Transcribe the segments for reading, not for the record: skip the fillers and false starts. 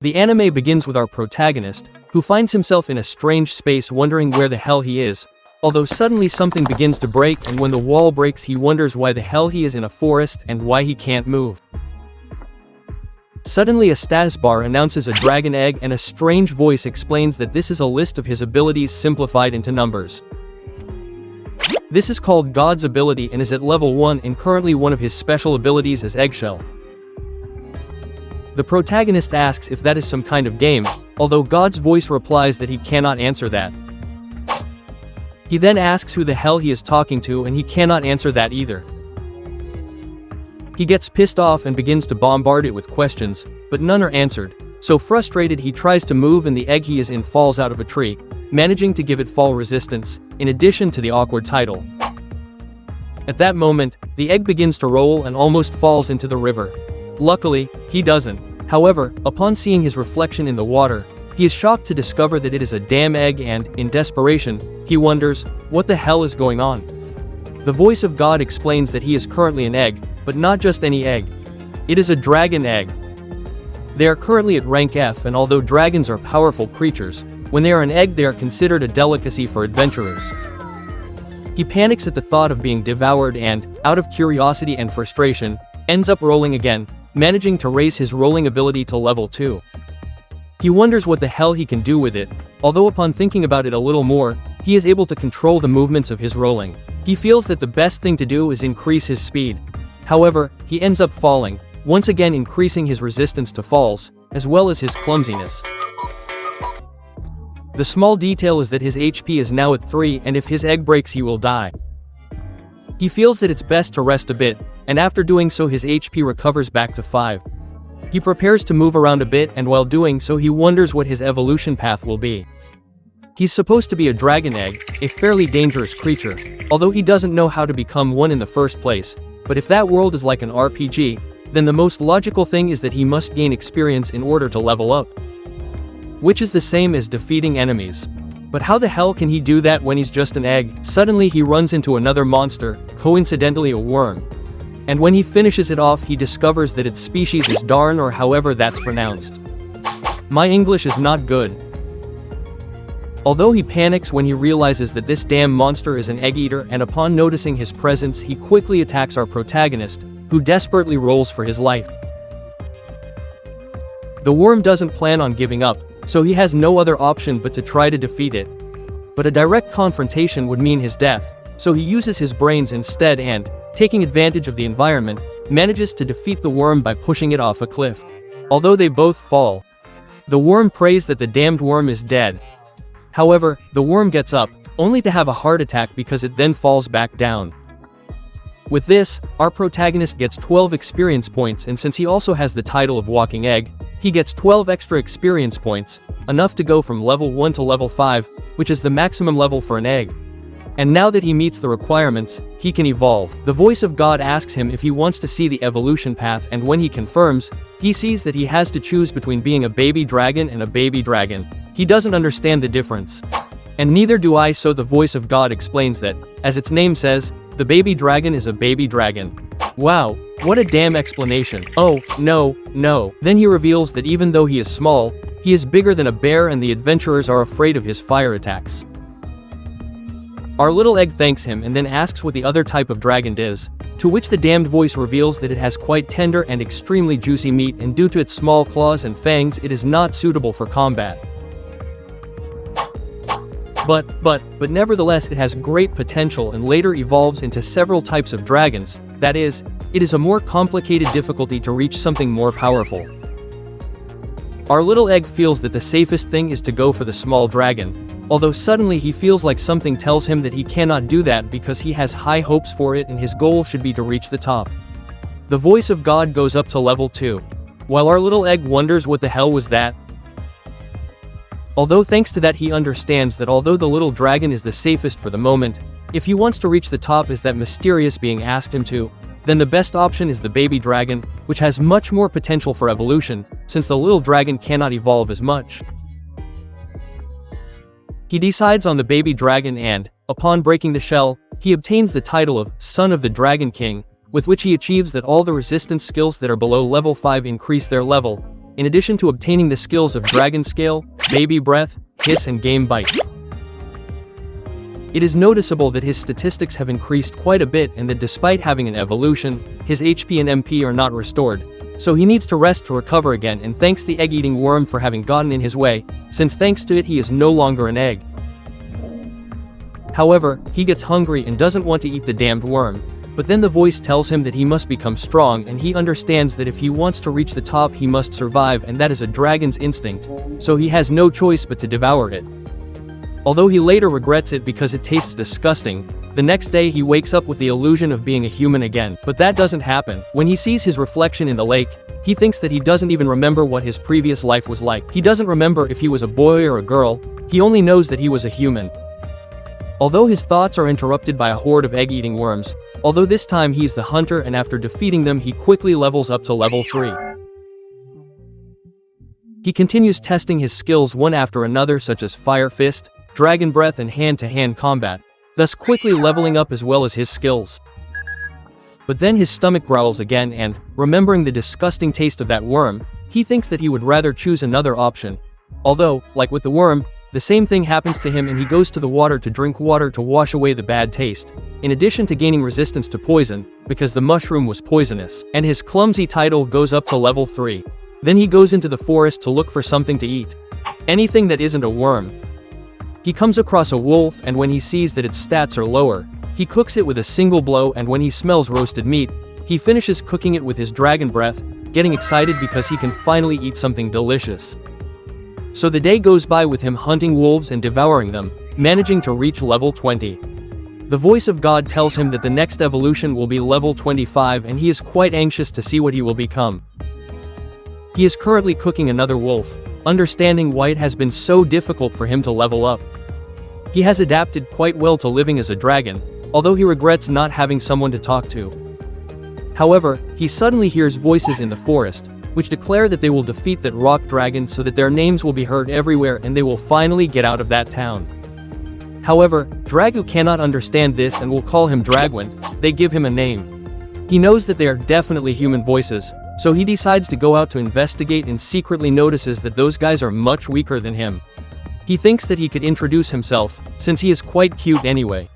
The anime begins with our protagonist, who finds himself in a strange space wondering where the hell he is, although suddenly something begins to break, and when the wall breaks he wonders why the hell he is in a forest and why he can't move. Suddenly a status bar announces a dragon egg and a strange voice explains that this is a list of his abilities simplified into numbers. This is called God's ability and is at level 1 and currently one of his special abilities is Eggshell. The protagonist asks if that is some kind of game, although God's voice replies that he cannot answer that. He then asks who the hell he is talking to and he cannot answer that either. He gets pissed off and begins to bombard it with questions, but none are answered, so frustrated he tries to move and the egg he is in falls out of a tree, managing to give it fall resistance, in addition to the awkward title. At that moment, the egg begins to roll and almost falls into the river. Luckily, he doesn't. However, upon seeing his reflection in the water, he is shocked to discover that it is a damn egg and, in desperation, he wonders, what the hell is going on? The voice of God explains that he is currently an egg, but not just any egg. It is a dragon egg. They are currently at rank F, and although dragons are powerful creatures, when they are an egg they are considered a delicacy for adventurers. He panics at the thought of being devoured and, out of curiosity and frustration, ends up rolling again, managing to raise his rolling ability to level 2. He wonders what the hell he can do with it, although upon thinking about it a little more, he is able to control the movements of his rolling. He feels that the best thing to do is increase his speed. However, he ends up falling, once again increasing his resistance to falls, as well as his clumsiness. The small detail is that his HP is now at 3 and if his egg breaks he will die. He feels that it's best to rest a bit, and after doing so his HP recovers back to 5. He prepares to move around a bit and while doing so he wonders what his evolution path will be. He's supposed to be a dragon egg, a fairly dangerous creature, although he doesn't know how to become one in the first place, but if that world is like an RPG, then the most logical thing is that he must gain experience in order to level up. Which is the same as defeating enemies. But how the hell can he do that when he's just an egg? Suddenly he runs into another monster, coincidentally a worm. And when he finishes it off he discovers that its species is Darn or however that's pronounced. My English is not good. Although he panics when he realizes that this damn monster is an egg eater and upon noticing his presence he quickly attacks our protagonist, who desperately rolls for his life. The worm doesn't plan on giving up, so he has no other option but to try to defeat it. But a direct confrontation would mean his death, so he uses his brains instead and, taking advantage of the environment, manages to defeat the worm by pushing it off a cliff. Although they both fall, the worm prays that the damned worm is dead. However, the worm gets up, only to have a heart attack because it then falls back down. With this, our protagonist gets 12 experience points and since he also has the title of Walking Egg, he gets 12 extra experience points, enough to go from level 1 to level 5, which is the maximum level for an egg. And now that he meets the requirements, he can evolve. The voice of God asks him if he wants to see the evolution path and when he confirms, he sees that he has to choose between being a baby dragon and a baby dragon. He doesn't understand the difference. And neither do I, so the voice of God explains that, as its name says, the baby dragon is a baby dragon. Wow, what a damn explanation. Oh, no. Then he reveals that even though he is small, he is bigger than a bear and the adventurers are afraid of his fire attacks. Our little egg thanks him and then asks what the other type of dragon is, to which the damned voice reveals that it has quite tender and extremely juicy meat and due to its small claws and fangs it is not suitable for combat. But nevertheless it has great potential and later evolves into several types of dragons, that is, it is a more complicated difficulty to reach something more powerful. Our little egg feels that the safest thing is to go for the small dragon, although suddenly he feels like something tells him that he cannot do that because he has high hopes for it and his goal should be to reach the top. The voice of God goes up to level 2. While our little egg wonders what the hell was that. Although thanks to that he understands that although the little dragon is the safest for the moment, if he wants to reach the top as that mysterious being asked him to, then the best option is the baby dragon, which has much more potential for evolution, since the little dragon cannot evolve as much. He decides on the baby dragon and, upon breaking the shell, he obtains the title of Son of the Dragon King, with which he achieves that all the resistance skills that are below level 5 increase their level, in addition to obtaining the skills of Dragon Scale, Baby Breath, Hiss and Game Bite. It is noticeable that his statistics have increased quite a bit and that despite having an evolution, his HP and MP are not restored, so he needs to rest to recover again and thanks the egg-eating worm for having gotten in his way, since thanks to it he is no longer an egg. However, he gets hungry and doesn't want to eat the damned worm, but then the voice tells him that he must become strong and he understands that if he wants to reach the top he must survive and that is a dragon's instinct, so he has no choice but to devour it. Although he later regrets it because it tastes disgusting, the next day he wakes up with the illusion of being a human again, but that doesn't happen. When he sees his reflection in the lake, he thinks that he doesn't even remember what his previous life was like. He doesn't remember if he was a boy or a girl, he only knows that he was a human. Although his thoughts are interrupted by a horde of egg-eating worms, although this time he is the hunter and after defeating them he quickly levels up to level 3. He continues testing his skills one after another such as Fire Fist, Dragon Breath and hand-to-hand combat, thus quickly leveling up as well as his skills. But then his stomach growls again and, remembering the disgusting taste of that worm, he thinks that he would rather choose another option. Although, like with the worm, the same thing happens to him and he goes to the water to drink water to wash away the bad taste, in addition to gaining resistance to poison, because the mushroom was poisonous, and his clumsy title goes up to level 3. Then he goes into the forest to look for something to eat. Anything that isn't a worm. He comes across a wolf and when he sees that its stats are lower, he cooks it with a single blow and when he smells roasted meat, he finishes cooking it with his dragon breath, getting excited because he can finally eat something delicious. So the day goes by with him hunting wolves and devouring them, managing to reach level 20. The voice of God tells him that the next evolution will be level 25 and he is quite anxious to see what he will become. He is currently cooking another wolf, understanding why it has been so difficult for him to level up. He has adapted quite well to living as a dragon, although he regrets not having someone to talk to. However, he suddenly hears voices in the forest, which declare that they will defeat that rock dragon so that their names will be heard everywhere and they will finally get out of that town. However, Dragu cannot understand this and will call him Dragwint. They give him a name. He knows that they are definitely human voices, so he decides to go out to investigate and secretly notices that those guys are much weaker than him. He thinks that he could introduce himself, since he is quite cute anyway.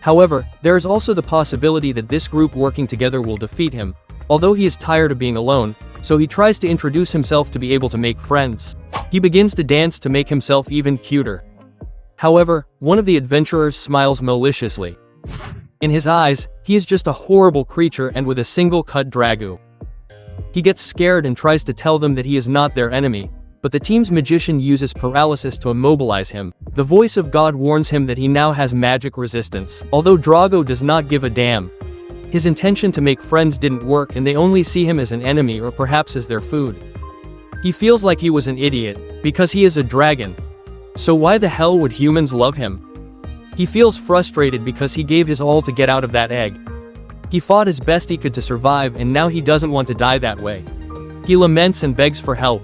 However, there is also the possibility that this group working together will defeat him, although he is tired of being alone, so he tries to introduce himself to be able to make friends. He begins to dance to make himself even cuter. However, one of the adventurers smiles maliciously. In his eyes, he is just a horrible creature and with a single cut Dragu. He gets scared and tries to tell them that he is not their enemy, but the team's magician uses paralysis to immobilize him. The voice of God warns him that he now has magic resistance, although Drago does not give a damn. His intention to make friends didn't work and they only see him as an enemy or perhaps as their food. He feels like he was an idiot, because he is a dragon. So why the hell would humans love him? He feels frustrated because he gave his all to get out of that egg. He fought as best he could to survive and now he doesn't want to die that way. He laments and begs for help.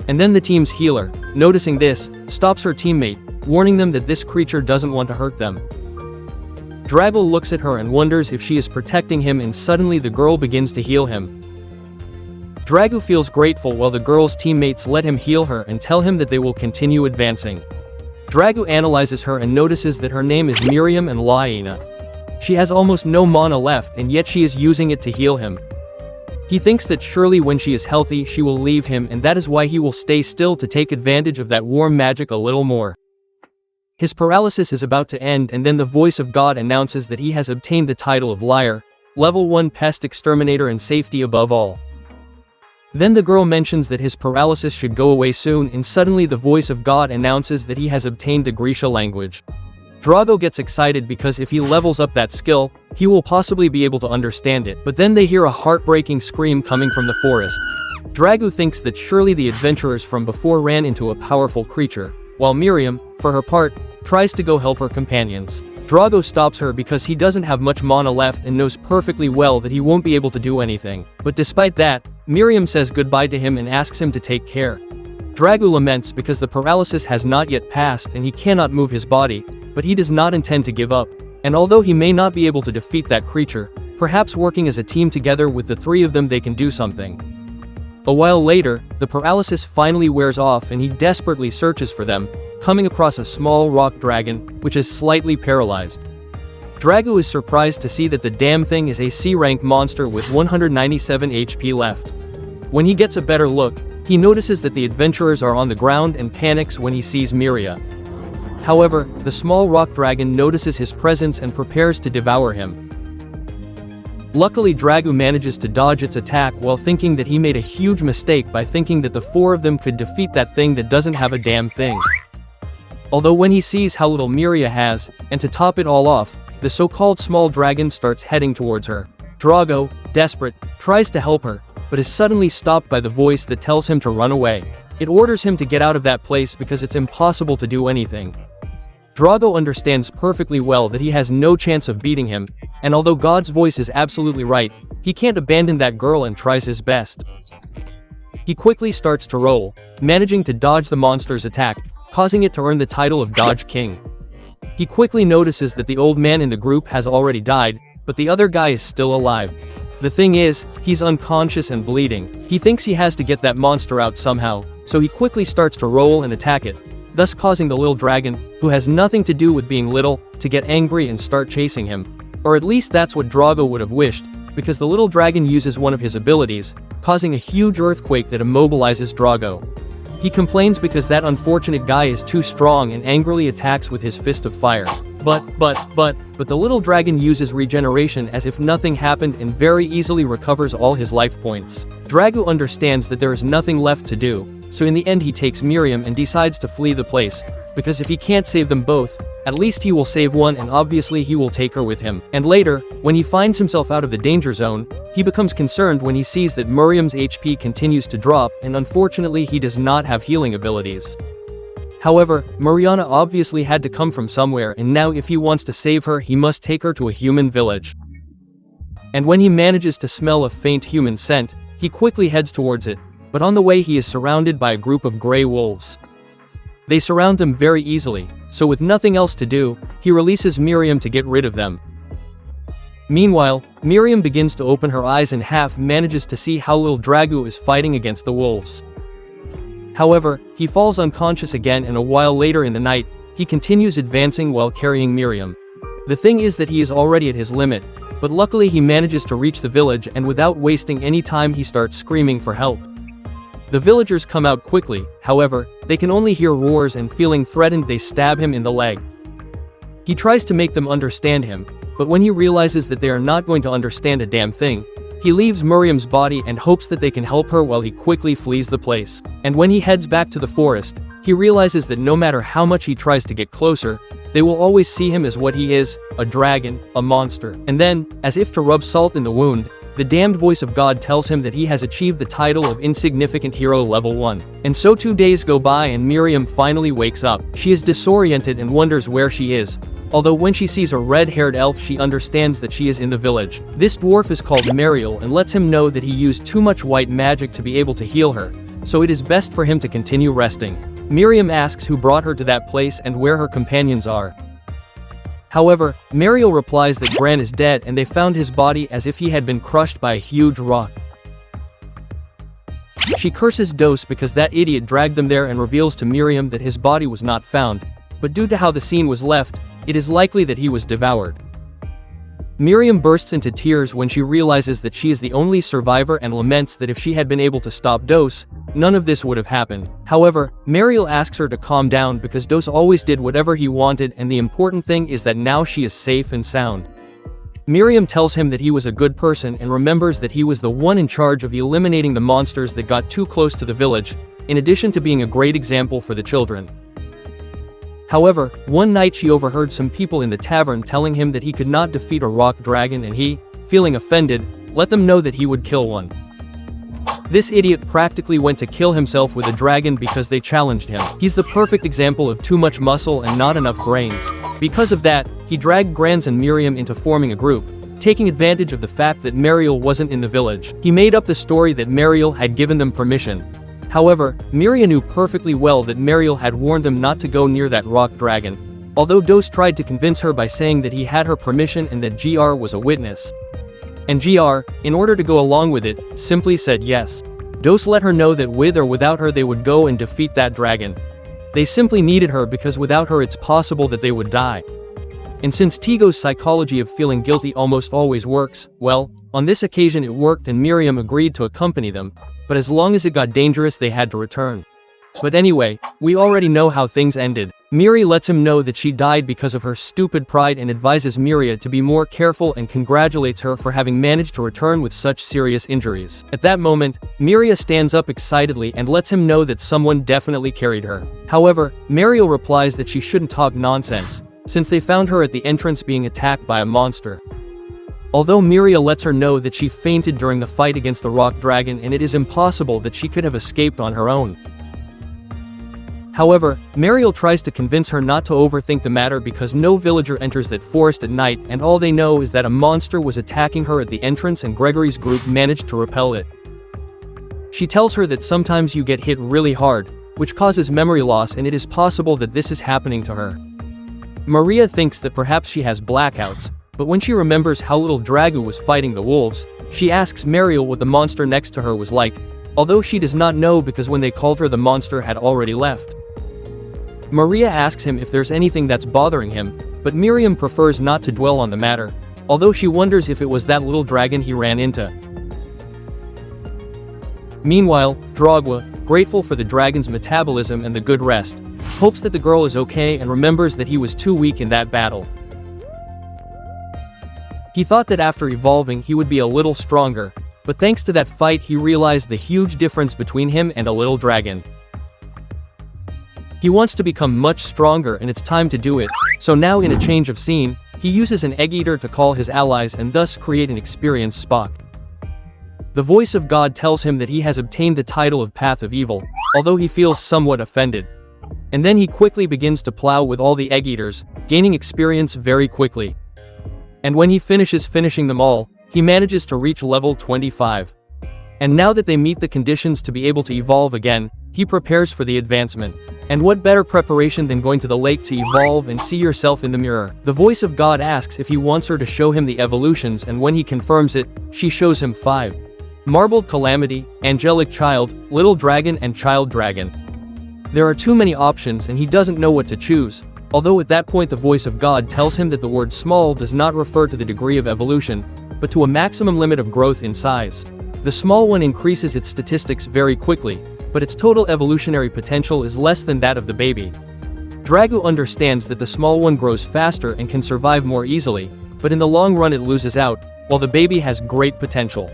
And then the team's healer, noticing this, stops her teammate, warning them that this creature doesn't want to hurt them. Drago looks at her and wonders if she is protecting him and suddenly the girl begins to heal him. Drago feels grateful while the girl's teammates let him heal her and tell him that they will continue advancing. Drago analyzes her and notices that her name is Miriam and Laina. She has almost no mana left and yet she is using it to heal him. He thinks that surely when she is healthy she will leave him and that is why he will stay still to take advantage of that warm magic a little more. His paralysis is about to end and then the voice of God announces that he has obtained the title of Liar, level 1 pest exterminator and safety above all. Then the girl mentions that his paralysis should go away soon and suddenly the voice of God announces that he has obtained the Grisha language. Drago gets excited because if he levels up that skill, he will possibly be able to understand it, but then they hear a heartbreaking scream coming from the forest. Drago thinks that surely the adventurers from before ran into a powerful creature, while Miriam, for her part, tries to go help her companions. Drago stops her because he doesn't have much mana left and knows perfectly well that he won't be able to do anything, but despite that, Miriam says goodbye to him and asks him to take care. Drago laments because the paralysis has not yet passed and he cannot move his body, but he does not intend to give up, and although he may not be able to defeat that creature, perhaps working as a team together with the three of them they can do something. A while later, the paralysis finally wears off and he desperately searches for them, coming across a small rock dragon, which is slightly paralyzed. Drago is surprised to see that the damn thing is a C-rank monster with 197 HP left. When he gets a better look, he notices that the adventurers are on the ground and panics when he sees Miria. However, the small rock dragon notices his presence and prepares to devour him. Luckily, Drago manages to dodge its attack while thinking that he made a huge mistake by thinking that the four of them could defeat that thing that doesn't have a damn thing. Although when he sees how little Miria has, and to top it all off, the so-called small dragon starts heading towards her. Drago, desperate, tries to help her, but is suddenly stopped by the voice that tells him to run away. It orders him to get out of that place because it's impossible to do anything. Drago understands perfectly well that he has no chance of beating him, and although God's voice is absolutely right, he can't abandon that girl and tries his best. He quickly starts to roll, managing to dodge the monster's attack, causing it to earn the title of Dodge King. He quickly notices that the old man in the group has already died, but the other guy is still alive. The thing is, he's unconscious and bleeding. He thinks he has to get that monster out somehow, so he quickly starts to roll and attack it, thus causing the little dragon, who has nothing to do with being little, to get angry and start chasing him. Or at least that's what Drago would have wished, because the little dragon uses one of his abilities, causing a huge earthquake that immobilizes Drago. He complains because that unfortunate guy is too strong and angrily attacks with his fist of fire. But the little dragon uses regeneration as if nothing happened and very easily recovers all his life points. Drago understands that there is nothing left to do, so in the end he takes Miriam and decides to flee the place, because if he can't save them both, at least he will save one and obviously he will take her with him. And later, when he finds himself out of the danger zone, he becomes concerned when he sees that Miriam's HP continues to drop and unfortunately he does not have healing abilities. However, Mariana obviously had to come from somewhere and now if he wants to save her he must take her to a human village. And when he manages to smell a faint human scent, he quickly heads towards it, but on the way he is surrounded by a group of grey wolves. They surround them very easily, so with nothing else to do, he releases Miriam to get rid of them. Meanwhile, Miriam begins to open her eyes and manages to see how little Drago is fighting against the wolves. However, he falls unconscious again and a while later in the night, he continues advancing while carrying Miriam. The thing is that he is already at his limit, but luckily he manages to reach the village and without wasting any time he starts screaming for help. The villagers come out quickly, however, they can only hear roars and feeling threatened they stab him in the leg. He tries to make them understand him, but when he realizes that they are not going to understand a damn thing, he leaves Miriam's body and hopes that they can help her while he quickly flees the place. And when he heads back to the forest, he realizes that no matter how much he tries to get closer, they will always see him as what he is, a dragon, a monster. And then, as if to rub salt in the wound, the damned voice of God tells him that he has achieved the title of Insignificant Hero Level 1. And so 2 days go by and Miriam finally wakes up. She is disoriented and wonders where she is. Although when she sees a red-haired elf she understands that she is in the village. This dwarf is called Mariel and lets him know that he used too much white magic to be able to heal her, so it is best for him to continue resting. Miriam asks who brought her to that place and where her companions are. However, Mariel replies that Gran is dead and they found his body as if he had been crushed by a huge rock. She curses Dos because that idiot dragged them there and reveals to Miriam that his body was not found, but due to how the scene was left, it is likely that he was devoured. Miriam bursts into tears when she realizes that she is the only survivor and laments that if she had been able to stop Dos, none of this would have happened. However, Mariel asks her to calm down because Dos always did whatever he wanted and the important thing is that now she is safe and sound. Miriam tells him that he was a good person and remembers that he was the one in charge of eliminating the monsters that got too close to the village, in addition to being a great example for the children. However, one night she overheard some people in the tavern telling him that he could not defeat a rock dragon and he, feeling offended, let them know that he would kill one. This idiot practically went to kill himself with a dragon because they challenged him. He's the perfect example of too much muscle and not enough brains. Because of that, he dragged Grans and Miriam into forming a group, taking advantage of the fact that Mariel wasn't in the village. He made up the story that Mariel had given them permission. However, Miria knew perfectly well that Mariel had warned them not to go near that rock dragon, although Dos tried to convince her by saying that he had her permission and that GR was a witness. And GR, in order to go along with it, simply said yes. Dose let her know that with or without her they would go and defeat that dragon. They simply needed her because without her it's possible that they would die. And since Tigo's psychology of feeling guilty almost always works, well, on this occasion it worked and Miriam agreed to accompany them, but as long as it got dangerous they had to return. But anyway, we already know how things ended. Miri lets him know that she died because of her stupid pride and advises Miria to be more careful and congratulates her for having managed to return with such serious injuries. At that moment, Miria stands up excitedly and lets him know that someone definitely carried her. However, Mariel replies that she shouldn't talk nonsense, since they found her at the entrance being attacked by a monster. Although Miria lets her know that she fainted during the fight against the rock dragon and it is impossible that she could have escaped on her own. However, Mariel tries to convince her not to overthink the matter because no villager enters that forest at night and all they know is that a monster was attacking her at the entrance and Gregory's group managed to repel it. She tells her that sometimes you get hit really hard, which causes memory loss and it is possible that this is happening to her. Maria thinks that perhaps she has blackouts, but when she remembers how little Dragu was fighting the wolves, she asks Mariel what the monster next to her was like, although she does not know because when they called her the monster had already left. Maria asks him if there's anything that's bothering him, but Miriam prefers not to dwell on the matter, although she wonders if it was that little dragon he ran into. Meanwhile, Drogwa, grateful for the dragon's metabolism and the good rest, hopes that the girl is okay and remembers that he was too weak in that battle. He thought that after evolving he would be a little stronger, but thanks to that fight he realized the huge difference between him and a little dragon. He wants to become much stronger and it's time to do it, so now in a change of scene, he uses an egg eater to call his allies and thus create an experienced Spock. The voice of God tells him that he has obtained the title of Path of Evil, although he feels somewhat offended. And then he quickly begins to plow with all the egg eaters, gaining experience very quickly. And when he finishes finishing them all, he manages to reach level 25. And now that they meet the conditions to be able to evolve again, he prepares for the advancement. And what better preparation than going to the lake to evolve and see yourself in the mirror? The voice of God asks if he wants her to show him the evolutions and when he confirms it, she shows him 5. Marbled Calamity, Angelic Child, Little Dragon and Child Dragon. There are too many options and he doesn't know what to choose, although at that point the voice of God tells him that the word small does not refer to the degree of evolution, but to a maximum limit of growth in size. The small one increases its statistics very quickly, but its total evolutionary potential is less than that of the baby. Dragu understands that the small one grows faster and can survive more easily, but in the long run it loses out, while the baby has great potential.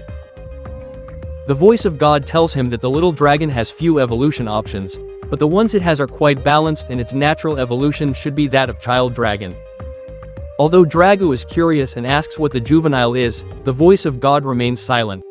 The voice of God tells him that the little dragon has few evolution options, but the ones it has are quite balanced and its natural evolution should be that of child dragon. Although Dragu is curious and asks what the juvenile is, the voice of God remains silent.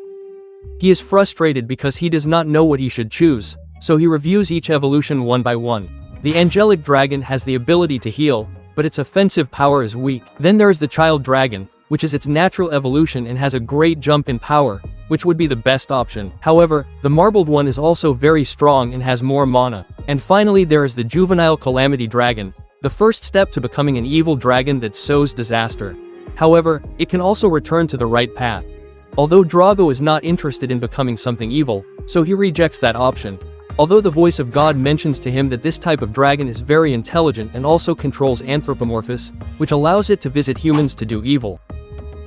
He is frustrated because he does not know what he should choose, so he reviews each evolution one by one. The angelic dragon has the ability to heal, but its offensive power is weak. Then there is the child dragon, which is its natural evolution and has a great jump in power, which would be the best option. However, the marbled one is also very strong and has more mana. And finally there is the juvenile Calamity dragon, the first step to becoming an evil dragon that sows disaster. However, it can also return to the right path. Although Drago is not interested in becoming something evil, so he rejects that option. Although the voice of God mentions to him that this type of dragon is very intelligent and also controls anthropomorphism, which allows it to visit humans to do evil.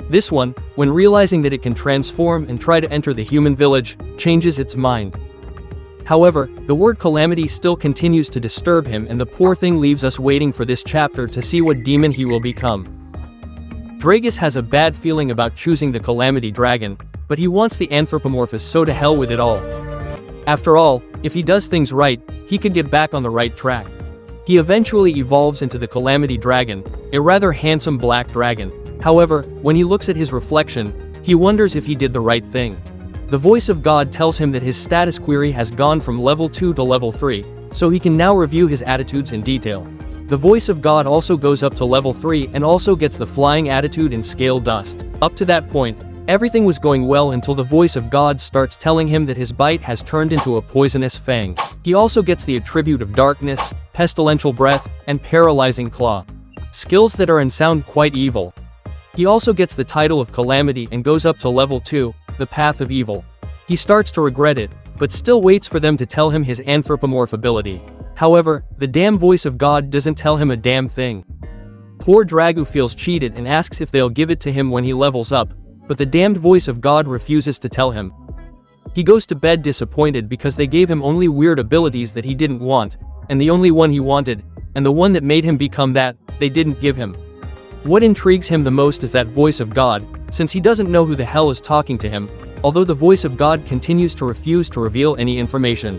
This one, when realizing that it can transform and try to enter the human village, changes its mind. However, the word Calamity still continues to disturb him and the poor thing leaves us waiting for this chapter to see what demon he will become. Dragus has a bad feeling about choosing the Calamity dragon, but he wants the anthropomorphist, so to hell with it all. After all, if he does things right, he could get back on the right track. He eventually evolves into the Calamity dragon, a rather handsome black dragon. However, when he looks at his reflection, he wonders if he did the right thing. The voice of God tells him that his status query has gone from level 2 to level 3, so he can now review his attitudes in detail. The voice of God also goes up to level 3 and also gets the flying attitude in scale dust. Up to that point, everything was going well until the voice of God starts telling him that his bite has turned into a poisonous fang. He also gets the attribute of darkness, pestilential breath, and paralyzing claw. Skills that are and sound quite evil. He also gets the title of Calamity and goes up to level 2, the Path of Evil. He starts to regret it, but still waits for them to tell him his anthropomorph ability. However, the damn voice of God doesn't tell him a damn thing. Poor Dragu feels cheated and asks if they'll give it to him when he levels up, but the damned voice of God refuses to tell him. He goes to bed disappointed because they gave him only weird abilities that he didn't want, and the only one he wanted, and the one that made him become that, they didn't give him. What intrigues him the most is that voice of God, since he doesn't know who the hell is talking to him, although the voice of God continues to refuse to reveal any information.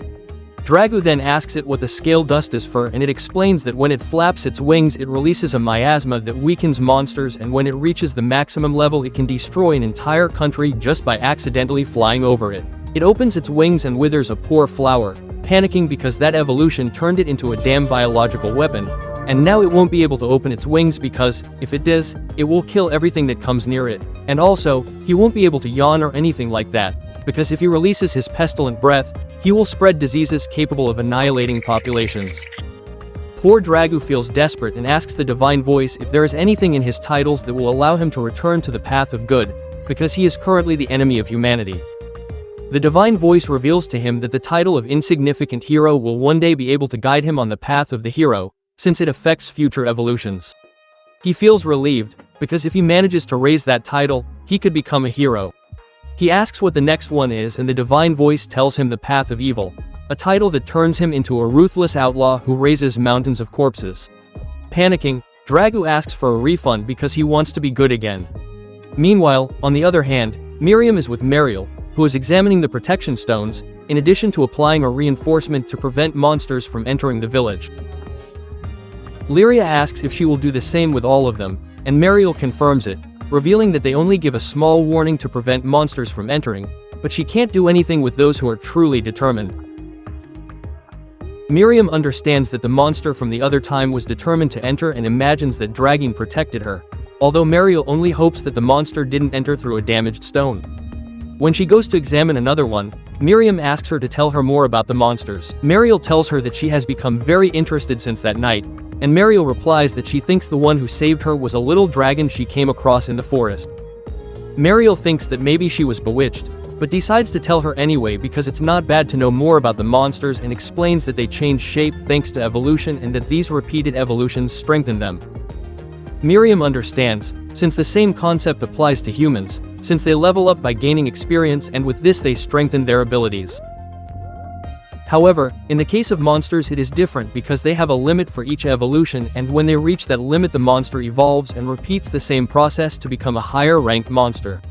Dragu then asks it what the scale dust is for, and it explains that when it flaps its wings it releases a miasma that weakens monsters, and when it reaches the maximum level it can destroy an entire country just by accidentally flying over it. It opens its wings and withers a poor flower, panicking because that evolution turned it into a damn biological weapon, and now it won't be able to open its wings because, if it does, it will kill everything that comes near it. And also, he won't be able to yawn or anything like that, because if he releases his pestilent breath, he will spread diseases capable of annihilating populations. Poor Dragu feels desperate and asks the divine voice if there is anything in his titles that will allow him to return to the path of good, because he is currently the enemy of humanity. The divine voice reveals to him that the title of insignificant hero will one day be able to guide him on the path of the hero, since it affects future evolutions. He feels relieved, because if he manages to raise that title, he could become a hero. He asks what the next one is, and the divine voice tells him the path of evil, a title that turns him into a ruthless outlaw who raises mountains of corpses. Panicking, Dragu asks for a refund because he wants to be good again. Meanwhile, on the other hand, Miriam is with Mariel, who is examining the protection stones, in addition to applying a reinforcement to prevent monsters from entering the village. Lyria asks if she will do the same with all of them, and Mariel confirms it, revealing that they only give a small warning to prevent monsters from entering, but she can't do anything with those who are truly determined. Miriam understands that the monster from the other time was determined to enter and imagines that Dragon protected her, although Mariel only hopes that the monster didn't enter through a damaged stone. When she goes to examine another one, Miriam asks her to tell her more about the monsters. Mariel tells her that she has become very interested since that night, and Mariel replies that she thinks the one who saved her was a little dragon she came across in the forest. Mariel thinks that maybe she was bewitched, but decides to tell her anyway because it's not bad to know more about the monsters, and explains that they change shape thanks to evolution and that these repeated evolutions strengthen them. Miriam understands, since the same concept applies to humans, since they level up by gaining experience, and with this they strengthen their abilities. However, in the case of monsters it is different because they have a limit for each evolution, and when they reach that limit the monster evolves and repeats the same process to become a higher ranked monster.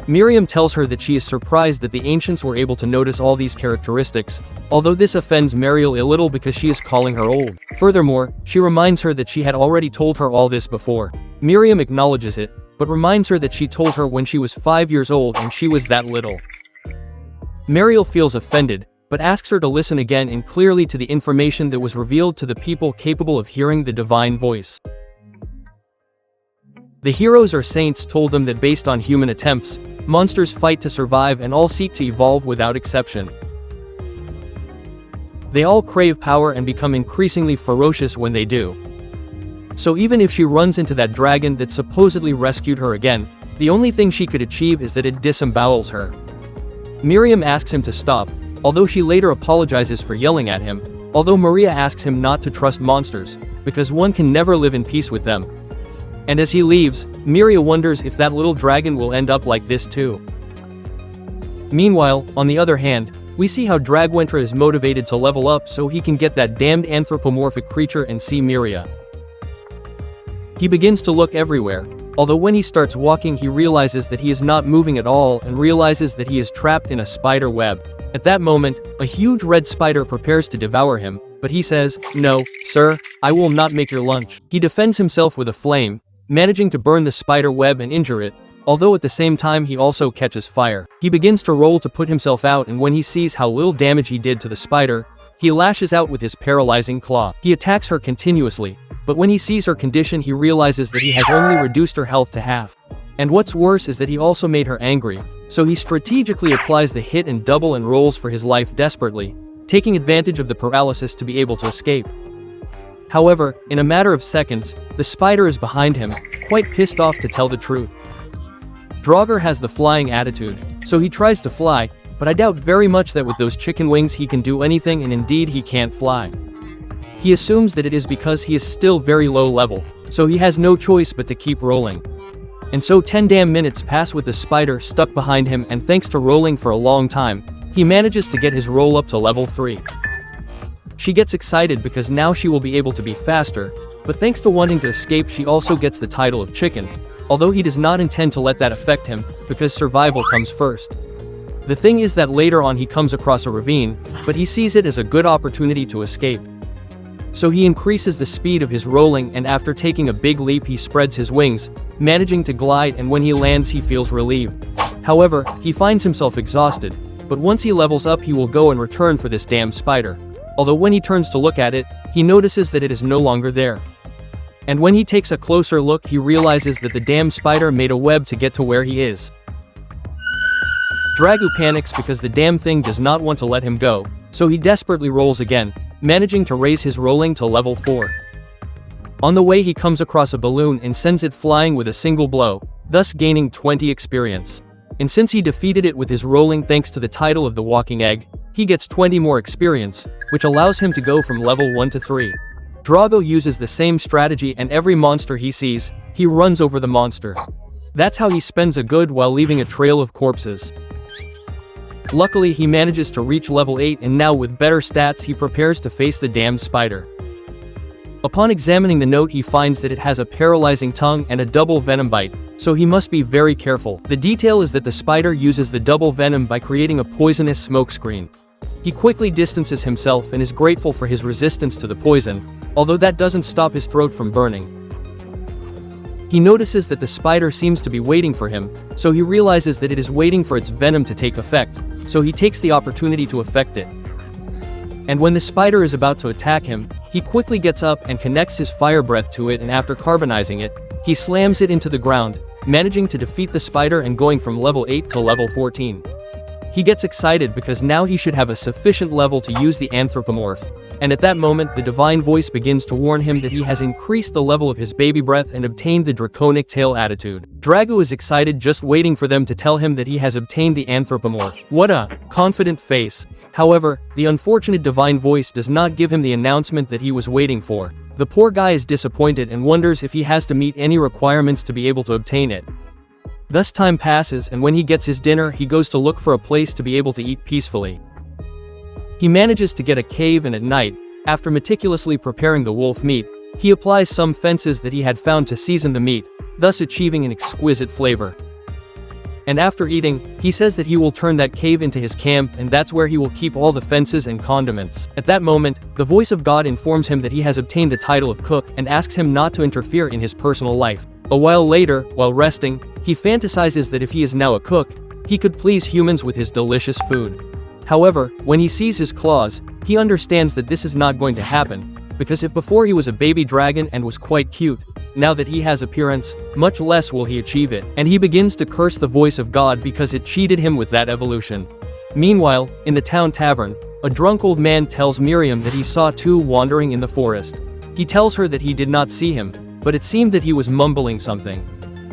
Miriam tells her that she is surprised that the ancients were able to notice all these characteristics, although this offends Mariel a little because she is calling her old. Furthermore, she reminds her that she had already told her all this before. Miriam acknowledges it, but reminds her that she told her when she was 5 years old and she was that little. Mariel feels offended, but asks her to listen again and clearly to the information that was revealed to the people capable of hearing the divine voice. The heroes or saints told them that based on human attempts, monsters fight to survive and all seek to evolve without exception. They all crave power and become increasingly ferocious when they do. So even if she runs into that dragon that supposedly rescued her again, the only thing she could achieve is that it disembowels her. Miriam asks him to stop, although she later apologizes for yelling at him, although Maria asks him not to trust monsters, because one can never live in peace with them. And as he leaves, Miria wonders if that little dragon will end up like this too. Meanwhile, on the other hand, we see how Dragwentra is motivated to level up so he can get that damned anthropomorphic creature and see Miria. He begins to look everywhere, although when he starts walking he realizes that he is not moving at all and realizes that he is trapped in a spider web. At that moment, a huge red spider prepares to devour him, but he says, "No, sir, I will not make your lunch." He defends himself with a flame, managing to burn the spider web and injure it, although at the same time he also catches fire. He begins to roll to put himself out, and when he sees how little damage he did to the spider, he lashes out with his paralyzing claw. He attacks her continuously, but when he sees her condition he realizes that he has only reduced her health to half. And what's worse is that he also made her angry, so he strategically applies the hit and double and rolls for his life desperately, taking advantage of the paralysis to be able to escape. However, in a matter of seconds, the spider is behind him, quite pissed off to tell the truth. Draugr has the flying attitude, so he tries to fly, but I doubt very much that with those chicken wings he can do anything, and indeed he can't fly. He assumes that it is because he is still very low level, so he has no choice but to keep rolling. And so 10 damn minutes pass with the spider stuck behind him, and thanks to rolling for a long time, he manages to get his roll up to level 3. She gets excited because now she will be able to be faster, but thanks to wanting to escape she also gets the title of chicken, although he does not intend to let that affect him, because survival comes first. The thing is that later on he comes across a ravine, but he sees it as a good opportunity to escape. So he increases the speed of his rolling, and after taking a big leap he spreads his wings, managing to glide, and when he lands he feels relieved. However, he finds himself exhausted, but once he levels up he will go and return for this damn spider. Although when he turns to look at it, he notices that it is no longer there. And when he takes a closer look he realizes that the damn spider made a web to get to where he is. Dragu panics because the damn thing does not want to let him go, so he desperately rolls again, managing to raise his rolling to level 4. On the way he comes across a balloon and sends it flying with a single blow, thus gaining 20 experience. And since he defeated it with his rolling thanks to the title of the walking egg, he gets 20 more experience, which allows him to go from level 1 to 3. Drago uses the same strategy, and every monster he sees, he runs over the monster. That's how he spends a good while leaving a trail of corpses. Luckily he manages to reach level 8, and now with better stats he prepares to face the damned spider. Upon examining the note he finds that it has a paralyzing tongue and a double venom bite, so he must be very careful. The detail is that the spider uses the double venom by creating a poisonous smokescreen. He quickly distances himself and is grateful for his resistance to the poison, although that doesn't stop his throat from burning. He notices that the spider seems to be waiting for him, so he realizes that it is waiting for its venom to take effect, so he takes the opportunity to affect it. And when the spider is about to attack him, he quickly gets up and connects his fire breath to it, and after carbonizing it, he slams it into the ground, managing to defeat the spider and going from level 8 to level 14. He gets excited because now he should have a sufficient level to use the anthropomorph, and at that moment the divine voice begins to warn him that he has increased the level of his baby breath and obtained the draconic tail attitude. Drago is excited, just waiting for them to tell him that he has obtained the anthropomorph. What a confident face. However, the unfortunate divine voice does not give him the announcement that he was waiting for. The poor guy is disappointed and wonders if he has to meet any requirements to be able to obtain it. Thus time passes, and when he gets his dinner he goes to look for a place to be able to eat peacefully. He manages to get a cave, and at night, after meticulously preparing the wolf meat, he applies some fences that he had found to season the meat, thus achieving an exquisite flavor. And after eating, he says that he will turn that cave into his camp, and that's where he will keep all the fences and condiments. At that moment, the voice of God informs him that he has obtained the title of cook and asks him not to interfere in his personal life. A while later, while resting, he fantasizes that if he is now a cook, he could please humans with his delicious food. However, when he sees his claws, he understands that this is not going to happen, because if before he was a baby dragon and was quite cute, now that he has appearance, much less will he achieve it, and he begins to curse the voice of God because it cheated him with that evolution. Meanwhile, in the town tavern, a drunk old man tells Miriam that he saw two wandering in the forest. He tells her that he did not see him, but it seemed that he was mumbling something.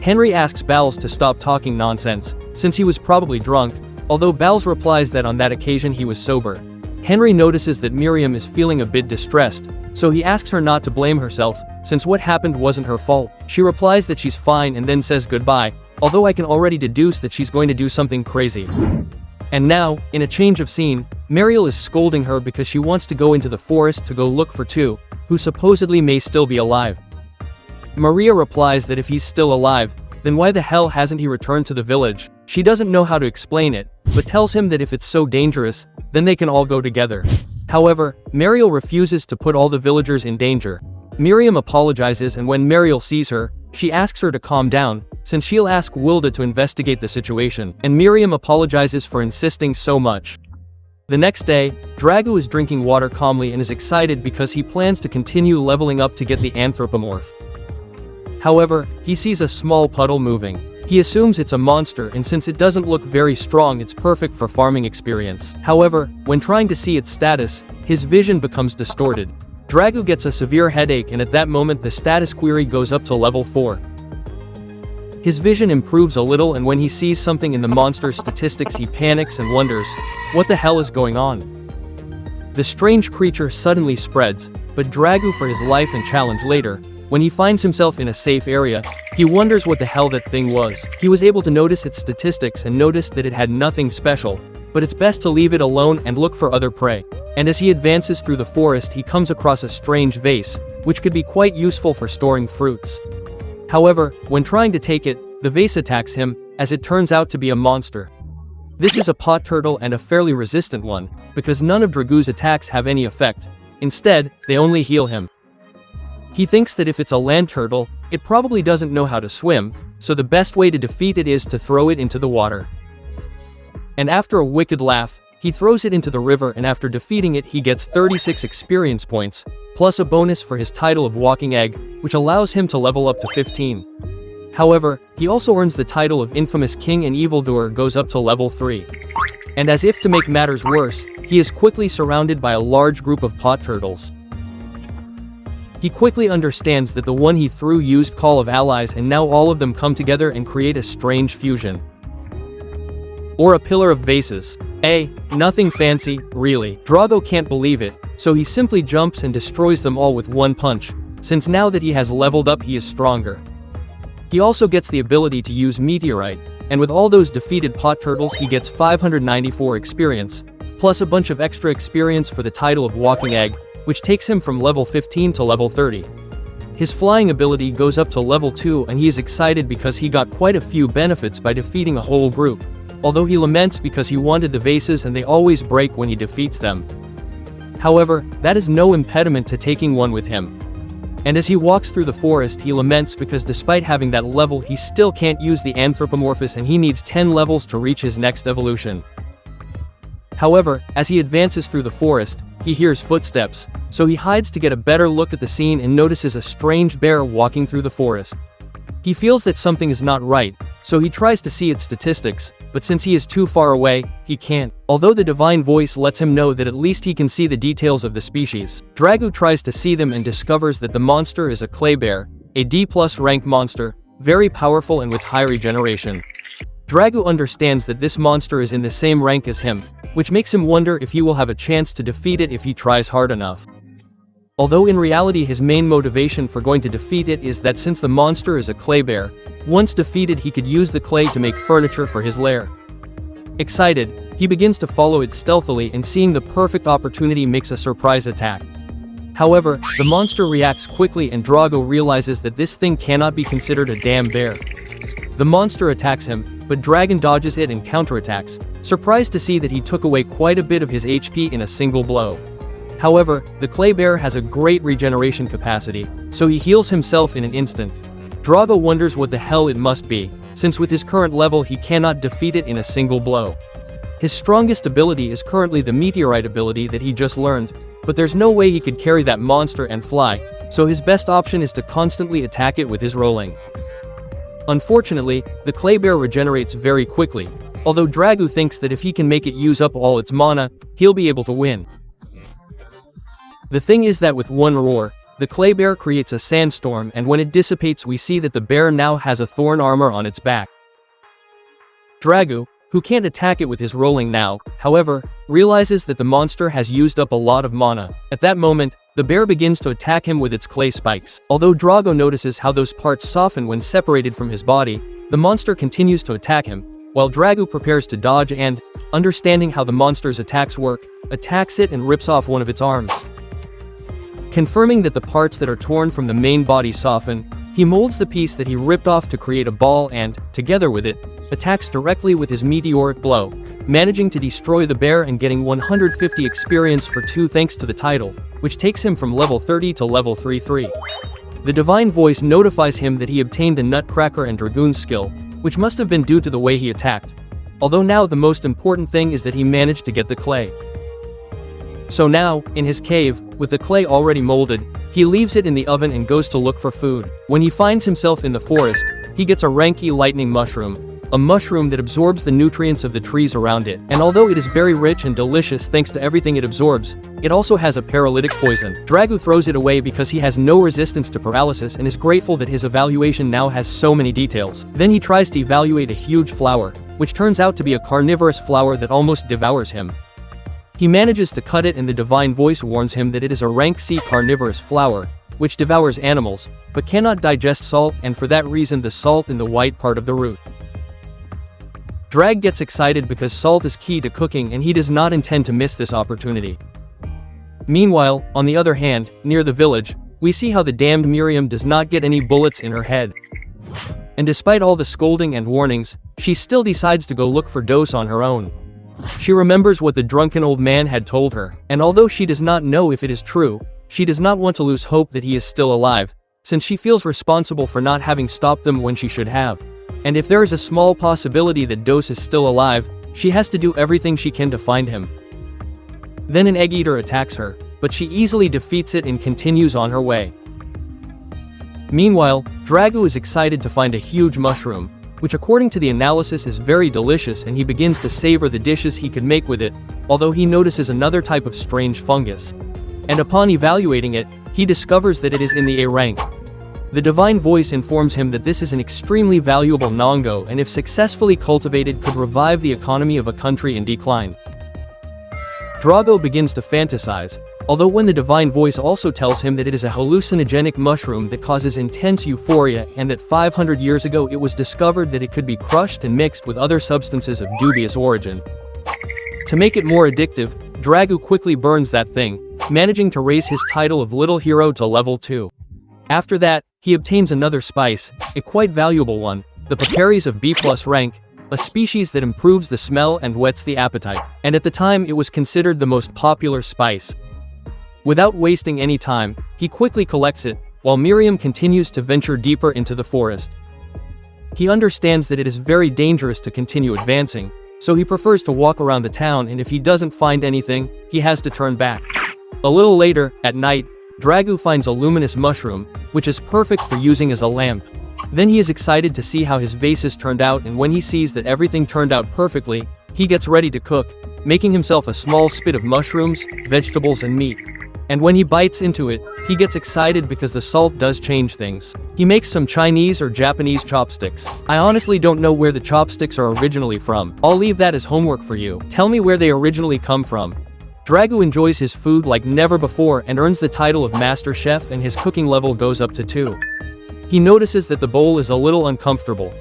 Henry asks Bowles to stop talking nonsense, since he was probably drunk, although Bowles replies that on that occasion he was sober. Henry notices that Miriam is feeling a bit distressed, so he asks her not to blame herself, since what happened wasn't her fault. She replies that she's fine and then says goodbye, although I can already deduce that she's going to do something crazy. And now, in a change of scene, Mariel is scolding her because she wants to go into the forest to go look for two, who supposedly may still be alive. Maria replies that if he's still alive, then why the hell hasn't he returned to the village? She doesn't know how to explain it, but tells him that if it's so dangerous, then they can all go together. However, Mariel refuses to put all the villagers in danger. Miriam apologizes, and when Mariel sees her, she asks her to calm down, since she'll ask Wilda to investigate the situation, and Miriam apologizes for insisting so much. The next day, Drago is drinking water calmly and is excited because he plans to continue leveling up to get the anthropomorph. However, he sees a small puddle moving. He assumes it's a monster, and since it doesn't look very strong, it's perfect for farming experience. However, when trying to see its status, his vision becomes distorted. Drago gets a severe headache, and at that moment the status query goes up to level 4. His vision improves a little, and when he sees something in the monster's statistics he panics and wonders, what the hell is going on? The strange creature suddenly spreads, but Dragu for his life and challenge later. When he finds himself in a safe area, he wonders what the hell that thing was. He was able to notice its statistics and noticed that it had nothing special, but it's best to leave it alone and look for other prey. And as he advances through the forest he comes across a strange vase, which could be quite useful for storing fruits. However, when trying to take it, the vase attacks him, as it turns out to be a monster. This is a pot turtle and a fairly resistant one, because none of Dragu's attacks have any effect. Instead, they only heal him. He thinks that if it's a land turtle, it probably doesn't know how to swim, so the best way to defeat it is to throw it into the water. And after a wicked laugh, he throws it into the river, and after defeating it he gets 36 experience points, plus a bonus for his title of Walking Egg, which allows him to level up to 15. However, he also earns the title of Infamous King, and Evildoer goes up to level 3. And as if to make matters worse, he is quickly surrounded by a large group of pot turtles. He quickly understands that the one he threw used Call of Allies, and now all of them come together and create a strange fusion. Or a pillar of vases. Nothing fancy, really. Drago can't believe it, so he simply jumps and destroys them all with one punch, since now that he has leveled up he is stronger. He also gets the ability to use Meteorite, and with all those defeated pot turtles he gets 594 experience, plus a bunch of extra experience for the title of Walking Egg, which takes him from level 15 to level 30. His flying ability goes up to level 2, and he is excited because he got quite a few benefits by defeating a whole group, although he laments because he wanted the vases and they always break when he defeats them. However, that is no impediment to taking one with him. And as he walks through the forest he laments because despite having that level he still can't use the Anthropomorphous, and he needs 10 levels to reach his next evolution. However, as he advances through the forest, he hears footsteps, so he hides to get a better look at the scene and notices a strange bear walking through the forest. He feels that something is not right, so he tries to see its statistics, but since he is too far away, he can't. Although the divine voice lets him know that at least he can see the details of the species, Dragu tries to see them and discovers that the monster is a clay bear, a D+ rank monster, very powerful and with high regeneration. Dragu understands that this monster is in the same rank as him, which makes him wonder if he will have a chance to defeat it if he tries hard enough. Although in reality his main motivation for going to defeat it is that since the monster is a clay bear, once defeated he could use the clay to make furniture for his lair. Excited, he begins to follow it stealthily, and seeing the perfect opportunity makes a surprise attack. However, the monster reacts quickly and Drago realizes that this thing cannot be considered a damn bear. The monster attacks him, but Dragon dodges it and counterattacks, surprised to see that he took away quite a bit of his HP in a single blow. However, the clay bear has a great regeneration capacity, so he heals himself in an instant. Drago wonders what the hell it must be, since with his current level he cannot defeat it in a single blow. His strongest ability is currently the Meteorite ability that he just learned, but there's no way he could carry that monster and fly, so his best option is to constantly attack it with his rolling. Unfortunately, the clay bear regenerates very quickly, although Dragu thinks that if he can make it use up all its mana, he'll be able to win. The thing is that with one roar, the clay bear creates a sandstorm, and when it dissipates we see that the bear now has a thorn armor on its back. Dragu, who can't attack it with his rolling now, however, realizes that the monster has used up a lot of mana. At that moment, the bear begins to attack him with its clay spikes. Although Drago notices how those parts soften when separated from his body, the monster continues to attack him, while Dragu prepares to dodge and, understanding how the monster's attacks work, attacks it and rips off one of its arms. Confirming that the parts that are torn from the main body soften, he molds the piece that he ripped off to create a ball and, together with it, attacks directly with his meteoric blow, managing to destroy the bear and getting 150 experience for 2 thanks to the title, which takes him from level 30 to level 33. The divine voice notifies him that he obtained a Nutcracker and Dragoon skill, which must have been due to the way he attacked. Although now the most important thing is that he managed to get the clay. So now, in his cave, with the clay already molded, he leaves it in the oven and goes to look for food. When he finds himself in the forest, he gets a Ranky lightning mushroom, a mushroom that absorbs the nutrients of the trees around it, and although it is very rich and delicious thanks to everything it absorbs, it also has a paralytic poison. Dragu throws it away because he has no resistance to paralysis and is grateful that his evaluation now has so many details. Then he tries to evaluate a huge flower, which turns out to be a carnivorous flower that almost devours him. He manages to cut it and the divine voice warns him that it is a rank C carnivorous flower, which devours animals, but cannot digest salt, and for that reason the salt in the white part of the root. Drag gets excited because salt is key to cooking and he does not intend to miss this opportunity. Meanwhile, on the other hand, near the village, we see how the damned Miriam does not get any bullets in her head. And despite all the scolding and warnings, she still decides to go look for Dose on her own. She remembers what the drunken old man had told her, and although she does not know if it is true, she does not want to lose hope that he is still alive, since she feels responsible for not having stopped them when she should have. And if there is a small possibility that Dose is still alive, she has to do everything she can to find him. Then an egg eater attacks her, but she easily defeats it and continues on her way. Meanwhile, Dragu is excited to find a huge mushroom, which according to the analysis is very delicious, and he begins to savor the dishes he could make with it, although he notices another type of strange fungus. And upon evaluating it, he discovers that it is in the A rank. The divine voice informs him that this is an extremely valuable nongo and if successfully cultivated could revive the economy of a country in decline. Drago begins to fantasize, although when the divine voice also tells him that it is a hallucinogenic mushroom that causes intense euphoria and that 500 years ago it was discovered that it could be crushed and mixed with other substances of dubious origin. To make it more addictive, Dragu quickly burns that thing, managing to raise his title of Little Hero to level 2. After that, he obtains another spice, a quite valuable one, the Paparis of B+ rank, a species that improves the smell and whets the appetite, and at the time it was considered the most popular spice. Without wasting any time, he quickly collects it, while Miriam continues to venture deeper into the forest. He understands that it is very dangerous to continue advancing, so he prefers to walk around the town, and if he doesn't find anything, he has to turn back. A little later, at night, Dragu finds a luminous mushroom, which is perfect for using as a lamp. Then he is excited to see how his vases turned out, and when he sees that everything turned out perfectly, he gets ready to cook, making himself a small spit of mushrooms, vegetables and meat. And when he bites into it, he gets excited because the salt does change things. He makes some Chinese or Japanese chopsticks. I honestly don't know where the chopsticks are originally from. I'll leave that as homework for you. Tell me where they originally come from. Dragu enjoys his food like never before and earns the title of Master Chef, and his cooking level goes up to 2. He notices that the bowl is a little uncomfortable.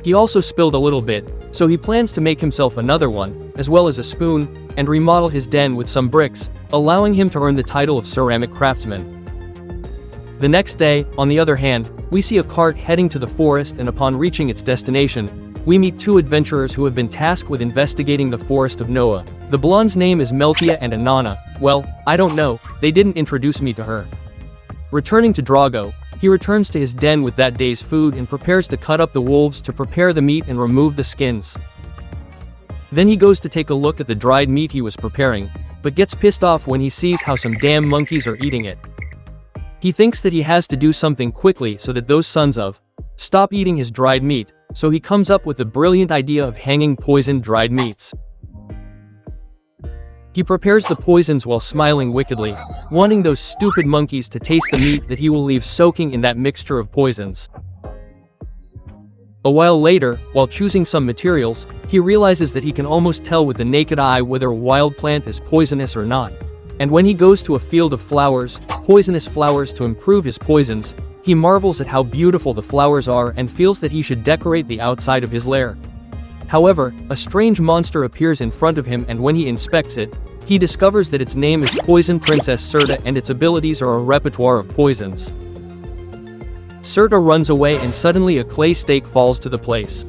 He also spilled a little bit, so he plans to make himself another one, as well as a spoon, and remodel his den with some bricks, allowing him to earn the title of ceramic craftsman. The next day, on the other hand, we see a cart heading to the forest, and upon reaching its destination, we meet 2 adventurers who have been tasked with investigating the forest of Noah. The blonde's name is Meltia and Anana. Well, I don't know, they didn't introduce me to her. Returning to Drago, he returns to his den with that day's food and prepares to cut up the wolves to prepare the meat and remove the skins. Then he goes to take a look at the dried meat he was preparing, but gets pissed off when he sees how some damn monkeys are eating it. He thinks that he has to do something quickly so that those sons of stop eating his dried meat, so he comes up with the brilliant idea of hanging poisoned dried meats. He prepares the poisons while smiling wickedly, wanting those stupid monkeys to taste the meat that he will leave soaking in that mixture of poisons. A while later, while choosing some materials, he realizes that he can almost tell with the naked eye whether a wild plant is poisonous or not. And when he goes to a field of flowers, poisonous flowers to improve his poisons, he marvels at how beautiful the flowers are and feels that he should decorate the outside of his lair. However, a strange monster appears in front of him, and when he inspects it, he discovers that its name is Poison Princess Serta and its abilities are a repertoire of poisons. Serta runs away and suddenly a clay stake falls to the place.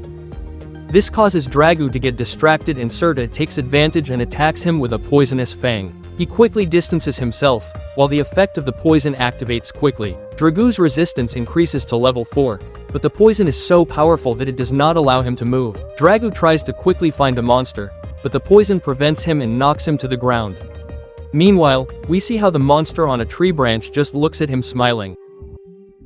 This causes Dragu to get distracted and Serta takes advantage and attacks him with a poisonous fang. He quickly distances himself, while the effect of the poison activates quickly. Dragu's resistance increases to level 4, but the poison is so powerful that it does not allow him to move. Dragu tries to quickly find the monster, but the poison prevents him and knocks him to the ground. Meanwhile, we see how the monster on a tree branch just looks at him smiling.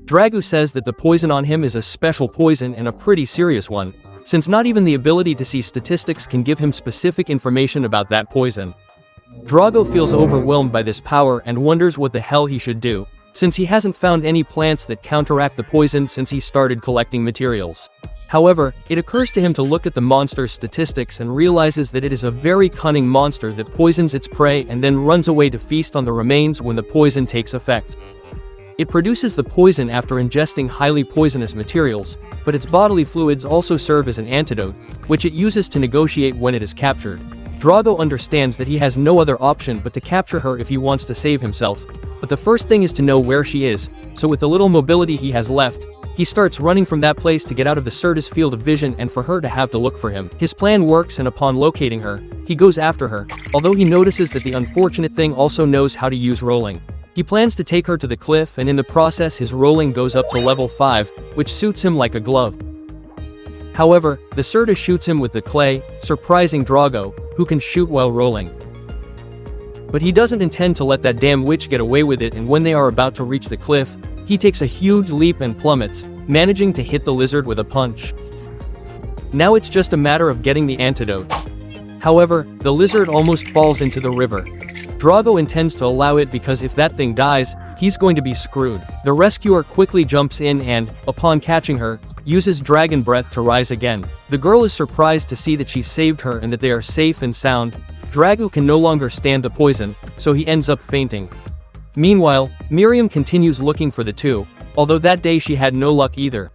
Dragu says that the poison on him is a special poison and a pretty serious one, since not even the ability to see statistics can give him specific information about that poison. Drago feels overwhelmed by this power and wonders what the hell he should do, since he hasn't found any plants that counteract the poison since he started collecting materials. However, it occurs to him to look at the monster's statistics and realizes that it is a very cunning monster that poisons its prey and then runs away to feast on the remains when the poison takes effect. It produces the poison after ingesting highly poisonous materials, but its bodily fluids also serve as an antidote, which it uses to negotiate when it is captured. Drago understands that he has no other option but to capture her if he wants to save himself, but the first thing is to know where she is, so with the little mobility he has left, he starts running from that place to get out of the Surta's field of vision and for her to have to look for him. His plan works, and upon locating her, he goes after her, although he notices that the unfortunate thing also knows how to use rolling. He plans to take her to the cliff, and in the process his rolling goes up to level 5, which suits him like a glove. However, the Surta shoots him with the clay, surprising Drago, who can shoot while rolling. But he doesn't intend to let that damn witch get away with it, and when they are about to reach the cliff, he takes a huge leap and plummets, managing to hit the lizard with a punch. Now it's just a matter of getting the antidote. However, the lizard almost falls into the river. Drago intends to allow it because if that thing dies, he's going to be screwed. The rescuer quickly jumps in and, upon catching her, uses dragon breath to rise again. The girl is surprised to see that she saved her and that they are safe and sound. Drago can no longer stand the poison, so he ends up fainting. Meanwhile, Miriam continues looking for the two, although that day she had no luck either.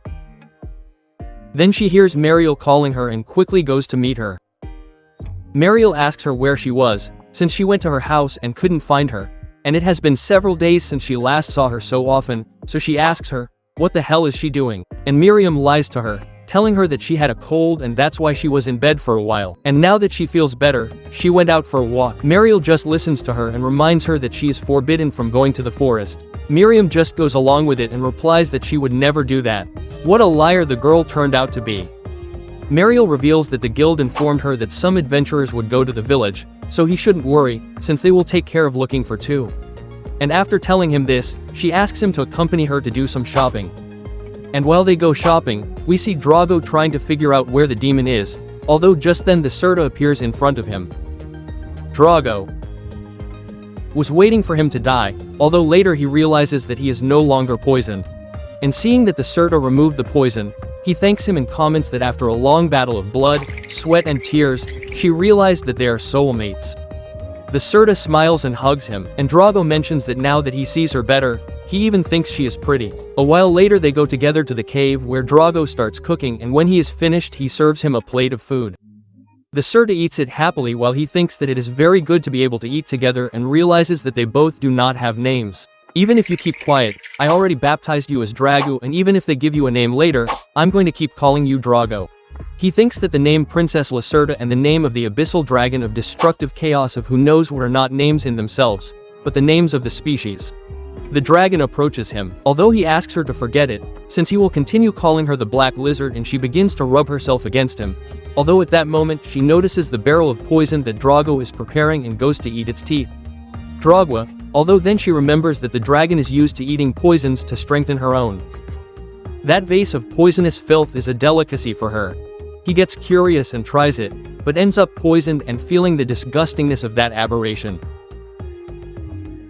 Then she hears Mariel calling her and quickly goes to meet her. Mariel asks her where she was, since she went to her house and couldn't find her, and it has been several days since she last saw her so often, so she asks her, what the hell is she doing? And Miriam lies to her, telling her that she had a cold and that's why she was in bed for a while, and now that she feels better, she went out for a walk. Mariel just listens to her and reminds her that she is forbidden from going to the forest. Miriam just goes along with it and replies that she would never do that. What a liar the girl turned out to be. Mariel reveals that the guild informed her that some adventurers would go to the village, so he shouldn't worry, since they will take care of looking for two. And after telling him this, she asks him to accompany her to do some shopping. And while they go shopping, we see Drago trying to figure out where the demon is, although just then the Surta appears in front of him. Drago was waiting for him to die, although later he realizes that he is no longer poisoned. And seeing that the Surta removed the poison, he thanks him and comments that after a long battle of blood, sweat and tears, she realized that they are soulmates. The Surta smiles and hugs him, and Drago mentions that now that he sees her better, he even thinks she is pretty. A while later they go together to the cave where Drago starts cooking, and when he is finished he serves him a plate of food. The Surta eats it happily while he thinks that it is very good to be able to eat together and realizes that they both do not have names. Even if you keep quiet, I already baptized you as Drago, and even if they give you a name later, I'm going to keep calling you Drago. He thinks that the name Princess Lacerda and the name of the abyssal dragon of destructive chaos of who knows what are not names in themselves, but the names of the species. The dragon approaches him, although he asks her to forget it, since he will continue calling her the black lizard, and she begins to rub herself against him, although at that moment she notices the barrel of poison that Drago is preparing and goes to eat its teeth. Drago, although then she remembers that the dragon is used to eating poisons to strengthen her own. That vase of poisonous filth is a delicacy for her. He gets curious and tries it, but ends up poisoned and feeling the disgustingness of that aberration.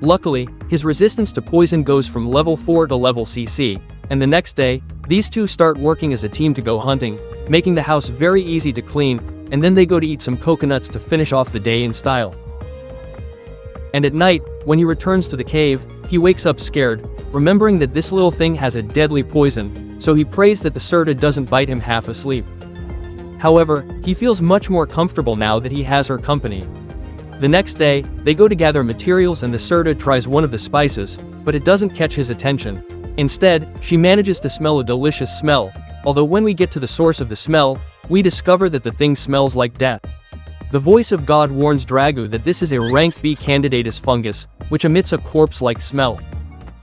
Luckily, his resistance to poison goes from level 4 to level CC, and the next day, these two start working as a team to go hunting, making the house very easy to clean, and then they go to eat some coconuts to finish off the day in style. And at night, when he returns to the cave, he wakes up scared, remembering that this little thing has a deadly poison, so he prays that the Surta doesn't bite him half asleep. However, he feels much more comfortable now that he has her company. The next day, they go to gather materials and the Surta tries one of the spices, but it doesn't catch his attention. Instead, she manages to smell a delicious smell, although when we get to the source of the smell, we discover that the thing smells like death. The voice of God warns Drago that this is a rank B candidatus fungus, which emits a corpse-like smell.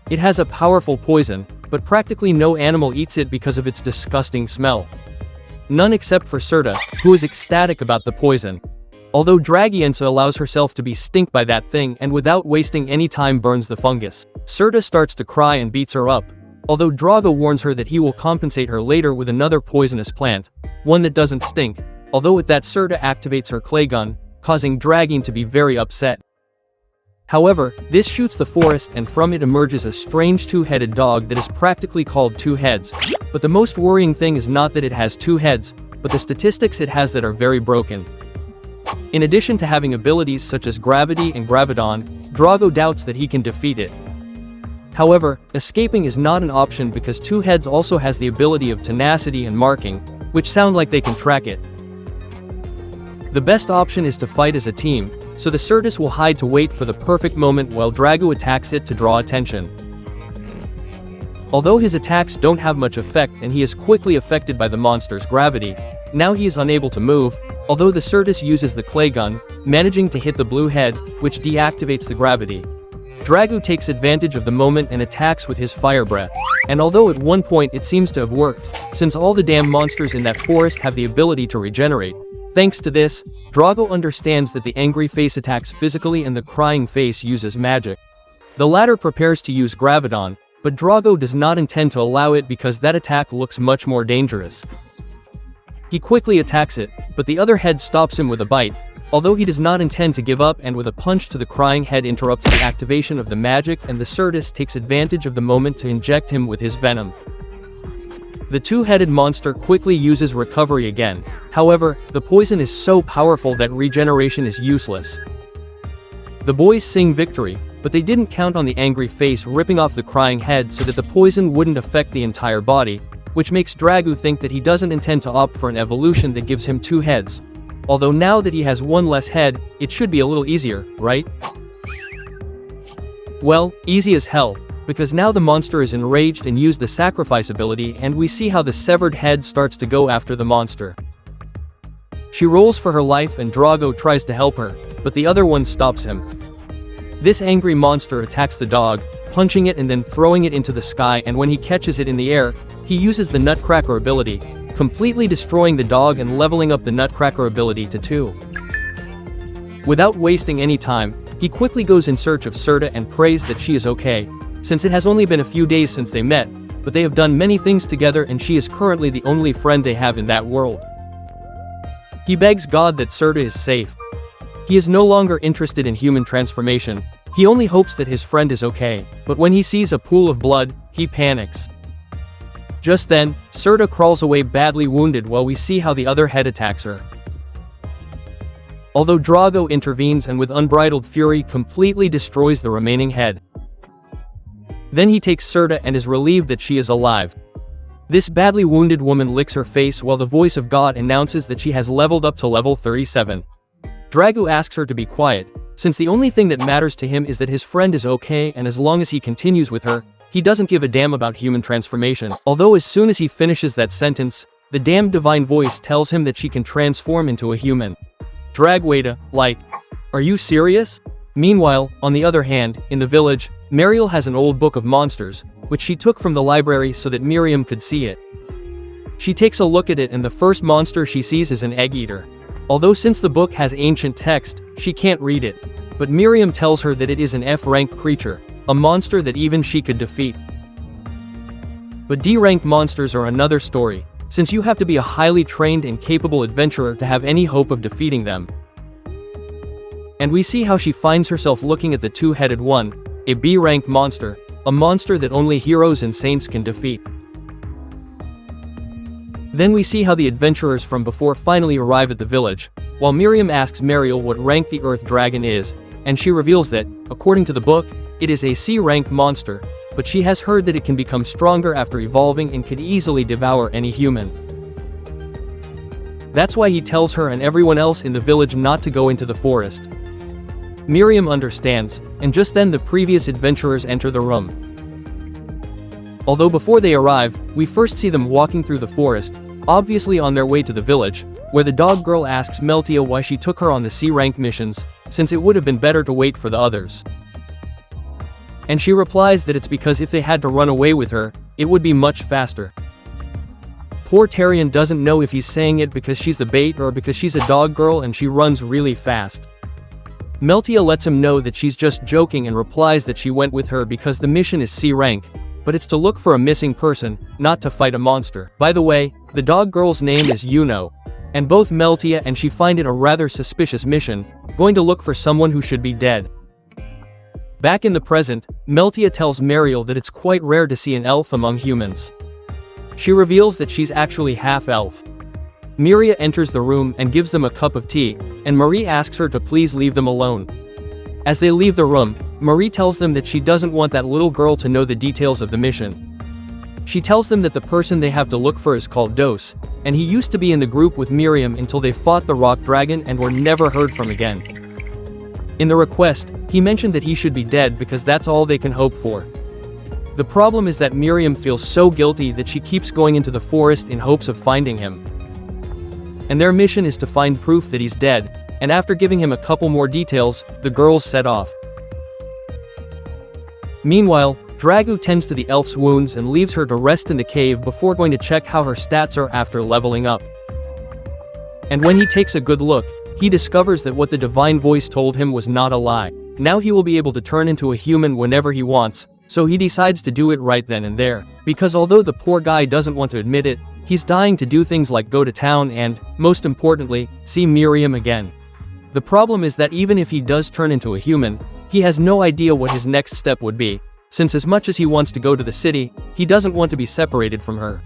It has a powerful poison, but practically no animal eats it because of its disgusting smell. None except for Surta, who is ecstatic about the poison. Although Dragiensa allows herself to be stunk by that thing and without wasting any time burns the fungus. Surta starts to cry and beats her up. although Drago warns her that he will compensate her later with another poisonous plant, one that doesn't stink, although with that Serta activates her clay gun, causing Dragine to be very upset. However, this shoots the forest and from it emerges a strange two-headed dog that is practically called Two Heads, but the most worrying thing is not that it has two heads, but the statistics it has that are very broken. In addition to having abilities such as Gravity and Gravidon, Drago doubts that he can defeat it. However, escaping is not an option because Two Heads also has the ability of Tenacity and Marking, which sound like they can track it. The best option is to fight as a team, so the Certus will hide to wait for the perfect moment while Drago attacks it to draw attention. Although his attacks don't have much effect and he is quickly affected by the monster's gravity, now he is unable to move, although the Certus uses the clay gun, managing to hit the blue head, which deactivates the gravity. Drago takes advantage of the moment and attacks with his fire breath, and although at one point it seems to have worked, since all the damn monsters in that forest have the ability to regenerate. Thanks to this, Drago understands that the angry face attacks physically and the crying face uses magic. The latter prepares to use Gravidon, but Drago does not intend to allow it because that attack looks much more dangerous. He quickly attacks it, but the other head stops him with a bite, although he does not intend to give up and with a punch to the crying head interrupts the activation of the magic and the Certus takes advantage of the moment to inject him with his venom. The two-headed monster quickly uses recovery again, however, the poison is so powerful that regeneration is useless. The boys sing victory, but they didn't count on the angry face ripping off the crying head so that the poison wouldn't affect the entire body, which makes Drago think that he doesn't intend to opt for an evolution that gives him two heads. Although now that he has one less head, it should be a little easier, right? Well, easy as hell, because now the monster is enraged and used the sacrifice ability and we see how the severed head starts to go after the monster. She rolls for her life and Drago tries to help her, but the other one stops him. This angry monster attacks the dog, punching it and then throwing it into the sky, and when he catches it in the air, he uses the Nutcracker ability, completely destroying the dog and leveling up the Nutcracker ability to 2. Without wasting any time, he quickly goes in search of Serta and prays that she is okay, since it has only been a few days since they met, but they have done many things together and she is currently the only friend they have in that world. He begs God that Serta is safe. He is no longer interested in human transformation, he only hopes that his friend is okay, but when he sees a pool of blood, he panics. Just then, Serta crawls away badly wounded while we see how the other head attacks her. Although Drago intervenes and with unbridled fury completely destroys the remaining head. Then he takes Serta and is relieved that she is alive. This badly wounded woman licks her face while the voice of God announces that she has leveled up to level 37. Drago asks her to be quiet, since the only thing that matters to him is that his friend is okay and as long as he continues with her, he doesn't give a damn about human transformation. Although as soon as he finishes that sentence, the damned divine voice tells him that she can transform into a human. Dragwaita, like, are you serious? Meanwhile, on the other hand, in the village, Mariel has an old book of monsters, which she took from the library so that Miriam could see it. She takes a look at it and the first monster she sees is an egg eater. Although since the book has ancient text, she can't read it. But Miriam tells her that it is an F-ranked creature, a monster that even she could defeat. But D-ranked monsters are another story, since you have to be a highly trained and capable adventurer to have any hope of defeating them. And we see how she finds herself looking at the two-headed one, a B-ranked monster, a monster that only heroes and saints can defeat. Then we see how the adventurers from before finally arrive at the village, while Miriam asks Mariel what rank the Earth Dragon is, and she reveals that, according to the book, it is a C-rank monster, but she has heard that it can become stronger after evolving and could easily devour any human. That's why he tells her and everyone else in the village not to go into the forest. Miriam understands, and just then the previous adventurers enter the room. Although before they arrive, we first see them walking through the forest, obviously on their way to the village, where the dog girl asks Meltia why she took her on the C-rank missions, since it would have been better to wait for the others. And she replies that it's because if they had to run away with her, it would be much faster. Poor Tyrion doesn't know if he's saying it because she's the bait or because she's a dog girl and she runs really fast. Meltia lets him know that she's just joking and replies that she went with her because the mission is C rank, but it's to look for a missing person, not to fight a monster. By the way, the dog girl's name is Yuno, and both Meltia and she find it a rather suspicious mission, going to look for someone who should be dead. Back in the present, Meltia tells Mariel that it's quite rare to see an elf among humans. She reveals that she's actually half-elf. Miria enters the room and gives them a cup of tea, and Marie asks her to please leave them alone. As they leave the room, Marie tells them that she doesn't want that little girl to know the details of the mission. She tells them that the person they have to look for is called Dos, and he used to be in the group with Miriam until they fought the rock dragon and were never heard from again. In the request, he mentioned that he should be dead because that's all they can hope for. The problem is that Miriam feels so guilty that she keeps going into the forest in hopes of finding him. And their mission is to find proof that he's dead, and after giving him a couple more details, the girls set off. Meanwhile, Dragu tends to the elf's wounds and leaves her to rest in the cave before going to check how her stats are after leveling up. And when he takes a good look, he discovers that what the divine voice told him was not a lie. Now he will be able to turn into a human whenever he wants, so he decides to do it right then and there. Because although the poor guy doesn't want to admit it, he's dying to do things like go to town and, most importantly, see Miriam again. The problem is that even if he does turn into a human, he has no idea what his next step would be, since as much as he wants to go to the city, he doesn't want to be separated from her.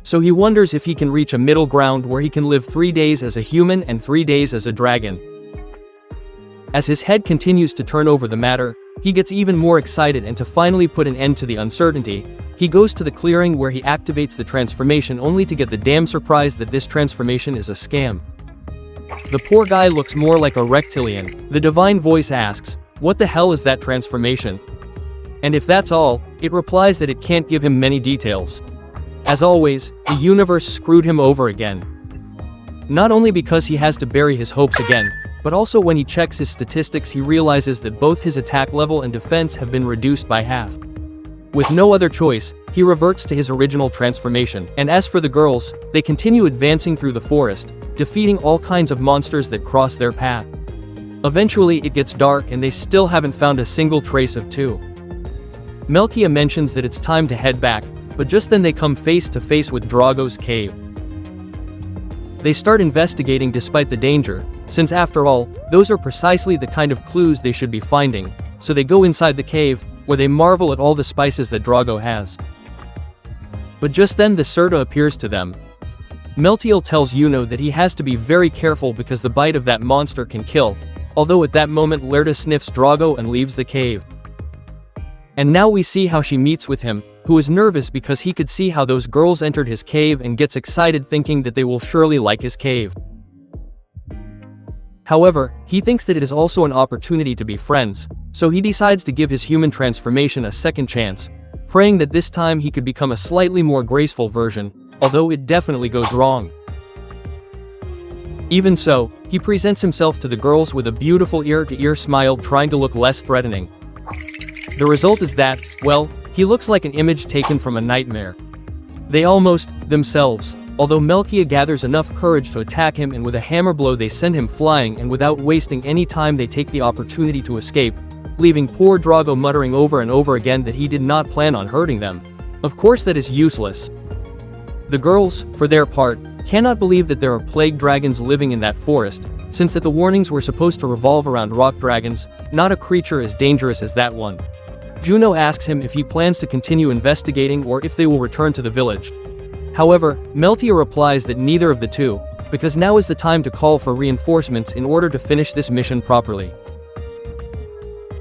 So he wonders if he can reach a middle ground where he can live 3 days as a human and 3 days as a dragon. As his head continues to turn over the matter, he gets even more excited, and to finally put an end to the uncertainty, he goes to the clearing where he activates the transformation only to get the damn surprise that this transformation is a scam. The poor guy looks more like a reptilian. The divine voice asks, "What the hell is that transformation?" And if that's all, it replies that it can't give him many details. As always, the universe screwed him over again. Not only because he has to bury his hopes again, but also when he checks his statistics he realizes that both his attack level and defense have been reduced by half. With no other choice, he reverts to his original transformation. And as for the girls, they continue advancing through the forest, defeating all kinds of monsters that cross their path. Eventually it gets dark and they still haven't found a single trace of two. Meltia mentions that it's time to head back, but just then they come face to face with Drago's cave. They start investigating despite the danger, since after all, those are precisely the kind of clues they should be finding, so they go inside the cave, where they marvel at all the spices that Drago has. But just then the Serta appears to them. Meltiel tells Yuno that he has to be very careful because the bite of that monster can kill, although at that moment Lerda sniffs Drago and leaves the cave. And now we see how she meets with him, who is nervous because he could see how those girls entered his cave and gets excited thinking that they will surely like his cave. However, he thinks that it is also an opportunity to be friends, so he decides to give his human transformation a second chance, praying that this time he could become a slightly more graceful version, although it definitely goes wrong. Even so, he presents himself to the girls with a beautiful ear-to-ear smile trying to look less threatening. The result is that, well, he looks like an image taken from a nightmare. They almost, themselves, although Melkia gathers enough courage to attack him and with a hammer blow they send him flying and without wasting any time they take the opportunity to escape, leaving poor Drago muttering over and over again that he did not plan on hurting them. Of course that is useless. The girls, for their part, cannot believe that there are plague dragons living in that forest, since that the warnings were supposed to revolve around rock dragons, not a creature as dangerous as that one. Juno asks him if he plans to continue investigating or if they will return to the village. However, Meltia replies that neither of the two, because now is the time to call for reinforcements in order to finish this mission properly.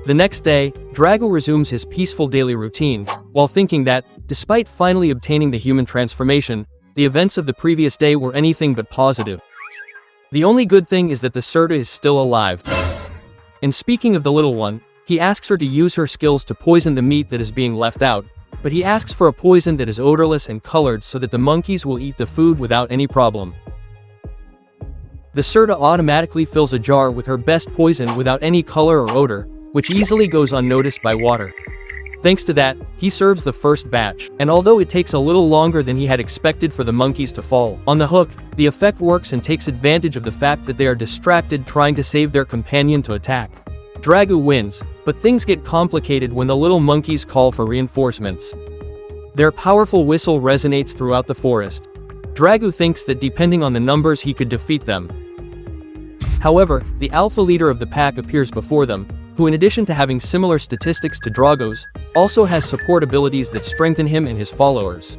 The next day, Drago resumes his peaceful daily routine, while thinking that, despite finally obtaining the human transformation, the events of the previous day were anything but positive. The only good thing is that the Serta is still alive. And speaking of the little one, he asks her to use her skills to poison the meat that is being left out, but he asks for a poison that is odorless and colored so that the monkeys will eat the food without any problem. The Serta automatically fills a jar with her best poison without any color or odor, which easily goes unnoticed by water. Thanks to that, he serves the first batch, and although it takes a little longer than he had expected for the monkeys to fall on the hook, the effect works and takes advantage of the fact that they are distracted trying to save their companion to attack. Dragu wins, but things get complicated when the little monkeys call for reinforcements. Their powerful whistle resonates throughout the forest. Dragu thinks that depending on the numbers he could defeat them. However, the alpha leader of the pack appears before them, who in addition to having similar statistics to Drago's, also has support abilities that strengthen him and his followers.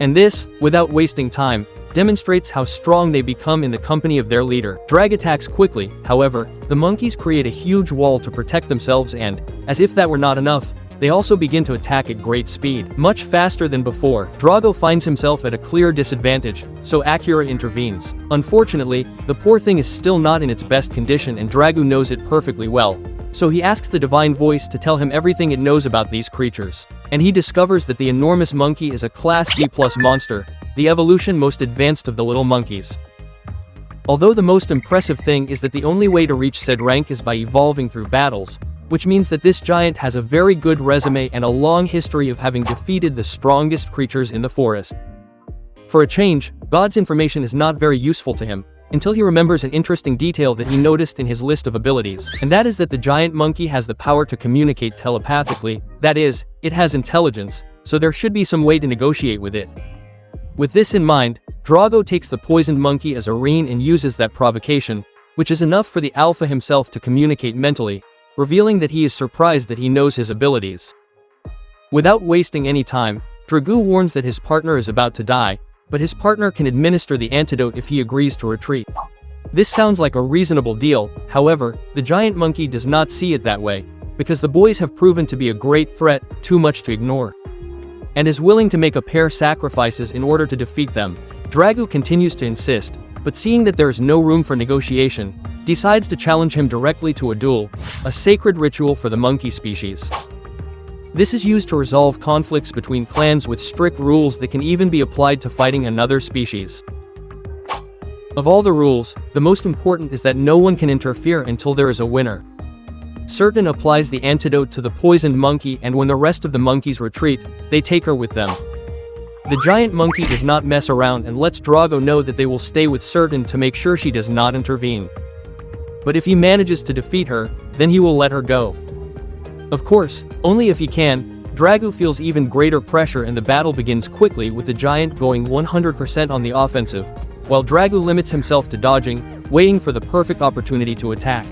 And this, without wasting time, demonstrates how strong they become in the company of their leader. Drag attacks quickly, however, the monkeys create a huge wall to protect themselves and, as if that were not enough, they also begin to attack at great speed. Much faster than before, Drago finds himself at a clear disadvantage, so Acura intervenes. Unfortunately, the poor thing is still not in its best condition and Drago knows it perfectly well. So he asks the divine voice to tell him everything it knows about these creatures. And he discovers that the enormous monkey is a Class D+ monster, the evolution most advanced of the little monkeys. Although the most impressive thing is that the only way to reach said rank is by evolving through battles, which means that this giant has a very good resume and a long history of having defeated the strongest creatures in the forest. For a change, God's information is not very useful to him, until he remembers an interesting detail that he noticed in his list of abilities, and that is that the giant monkey has the power to communicate telepathically, that is, it has intelligence, so there should be some way to negotiate with it. With this in mind, Drago takes the poisoned monkey as a rein and uses that provocation, which is enough for the alpha himself to communicate mentally, revealing that he is surprised that he knows his abilities. Without wasting any time, Dragu warns that his partner is about to die, but his partner can administer the antidote if he agrees to retreat. This sounds like a reasonable deal, however, the giant monkey does not see it that way, because the boys have proven to be a great threat, too much to ignore, and is willing to make a pair sacrifices in order to defeat them. Dragu continues to insist, but seeing that there is no room for negotiation, decides to challenge him directly to a duel, a sacred ritual for the monkey species. This is used to resolve conflicts between clans with strict rules that can even be applied to fighting another species. Of all the rules, the most important is that no one can interfere until there is a winner. Certain applies the antidote to the poisoned monkey and when the rest of the monkeys retreat, they take her with them. The giant monkey does not mess around and lets Drago know that they will stay with Certain to make sure she does not intervene. But if he manages to defeat her, then he will let her go. Of course, only if he can. Dragu feels even greater pressure and the battle begins quickly with the giant going 100% on the offensive, while Dragu limits himself to dodging, waiting for the perfect opportunity to attack.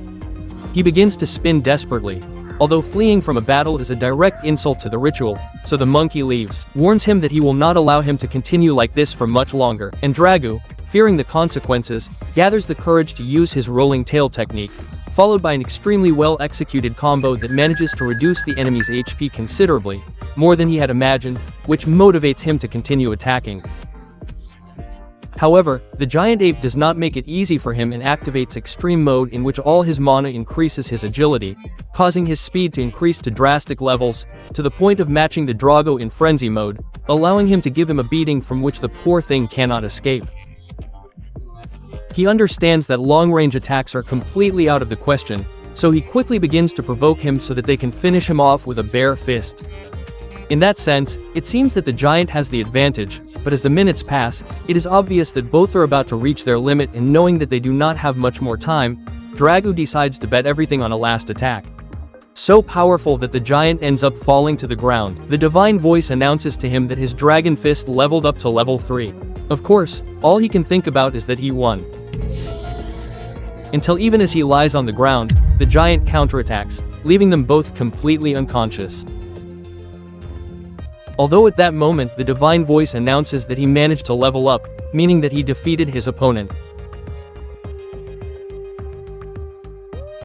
He begins to spin desperately, although fleeing from a battle is a direct insult to the ritual, so the monkey leaves, warns him that he will not allow him to continue like this for much longer, and Dragu, fearing the consequences, gathers the courage to use his rolling tail technique, followed by an extremely well-executed combo that manages to reduce the enemy's HP considerably, more than he had imagined, which motivates him to continue attacking. However, the giant ape does not make it easy for him and activates extreme mode in which all his mana increases his agility, causing his speed to increase to drastic levels, to the point of matching the Drago in frenzy mode, allowing him to give him a beating from which the poor thing cannot escape. He understands that long-range attacks are completely out of the question, so he quickly begins to provoke him so that they can finish him off with a bare fist. In that sense, it seems that the giant has the advantage, but as the minutes pass, it is obvious that both are about to reach their limit and knowing that they do not have much more time, Dragu decides to bet everything on a last attack. So powerful that the giant ends up falling to the ground. The divine voice announces to him that his dragon fist leveled up to level 3. Of course, all he can think about is that he won. Until even as he lies on the ground, the giant counterattacks, leaving them both completely unconscious. Although at that moment the divine voice announces that he managed to level up, meaning that he defeated his opponent,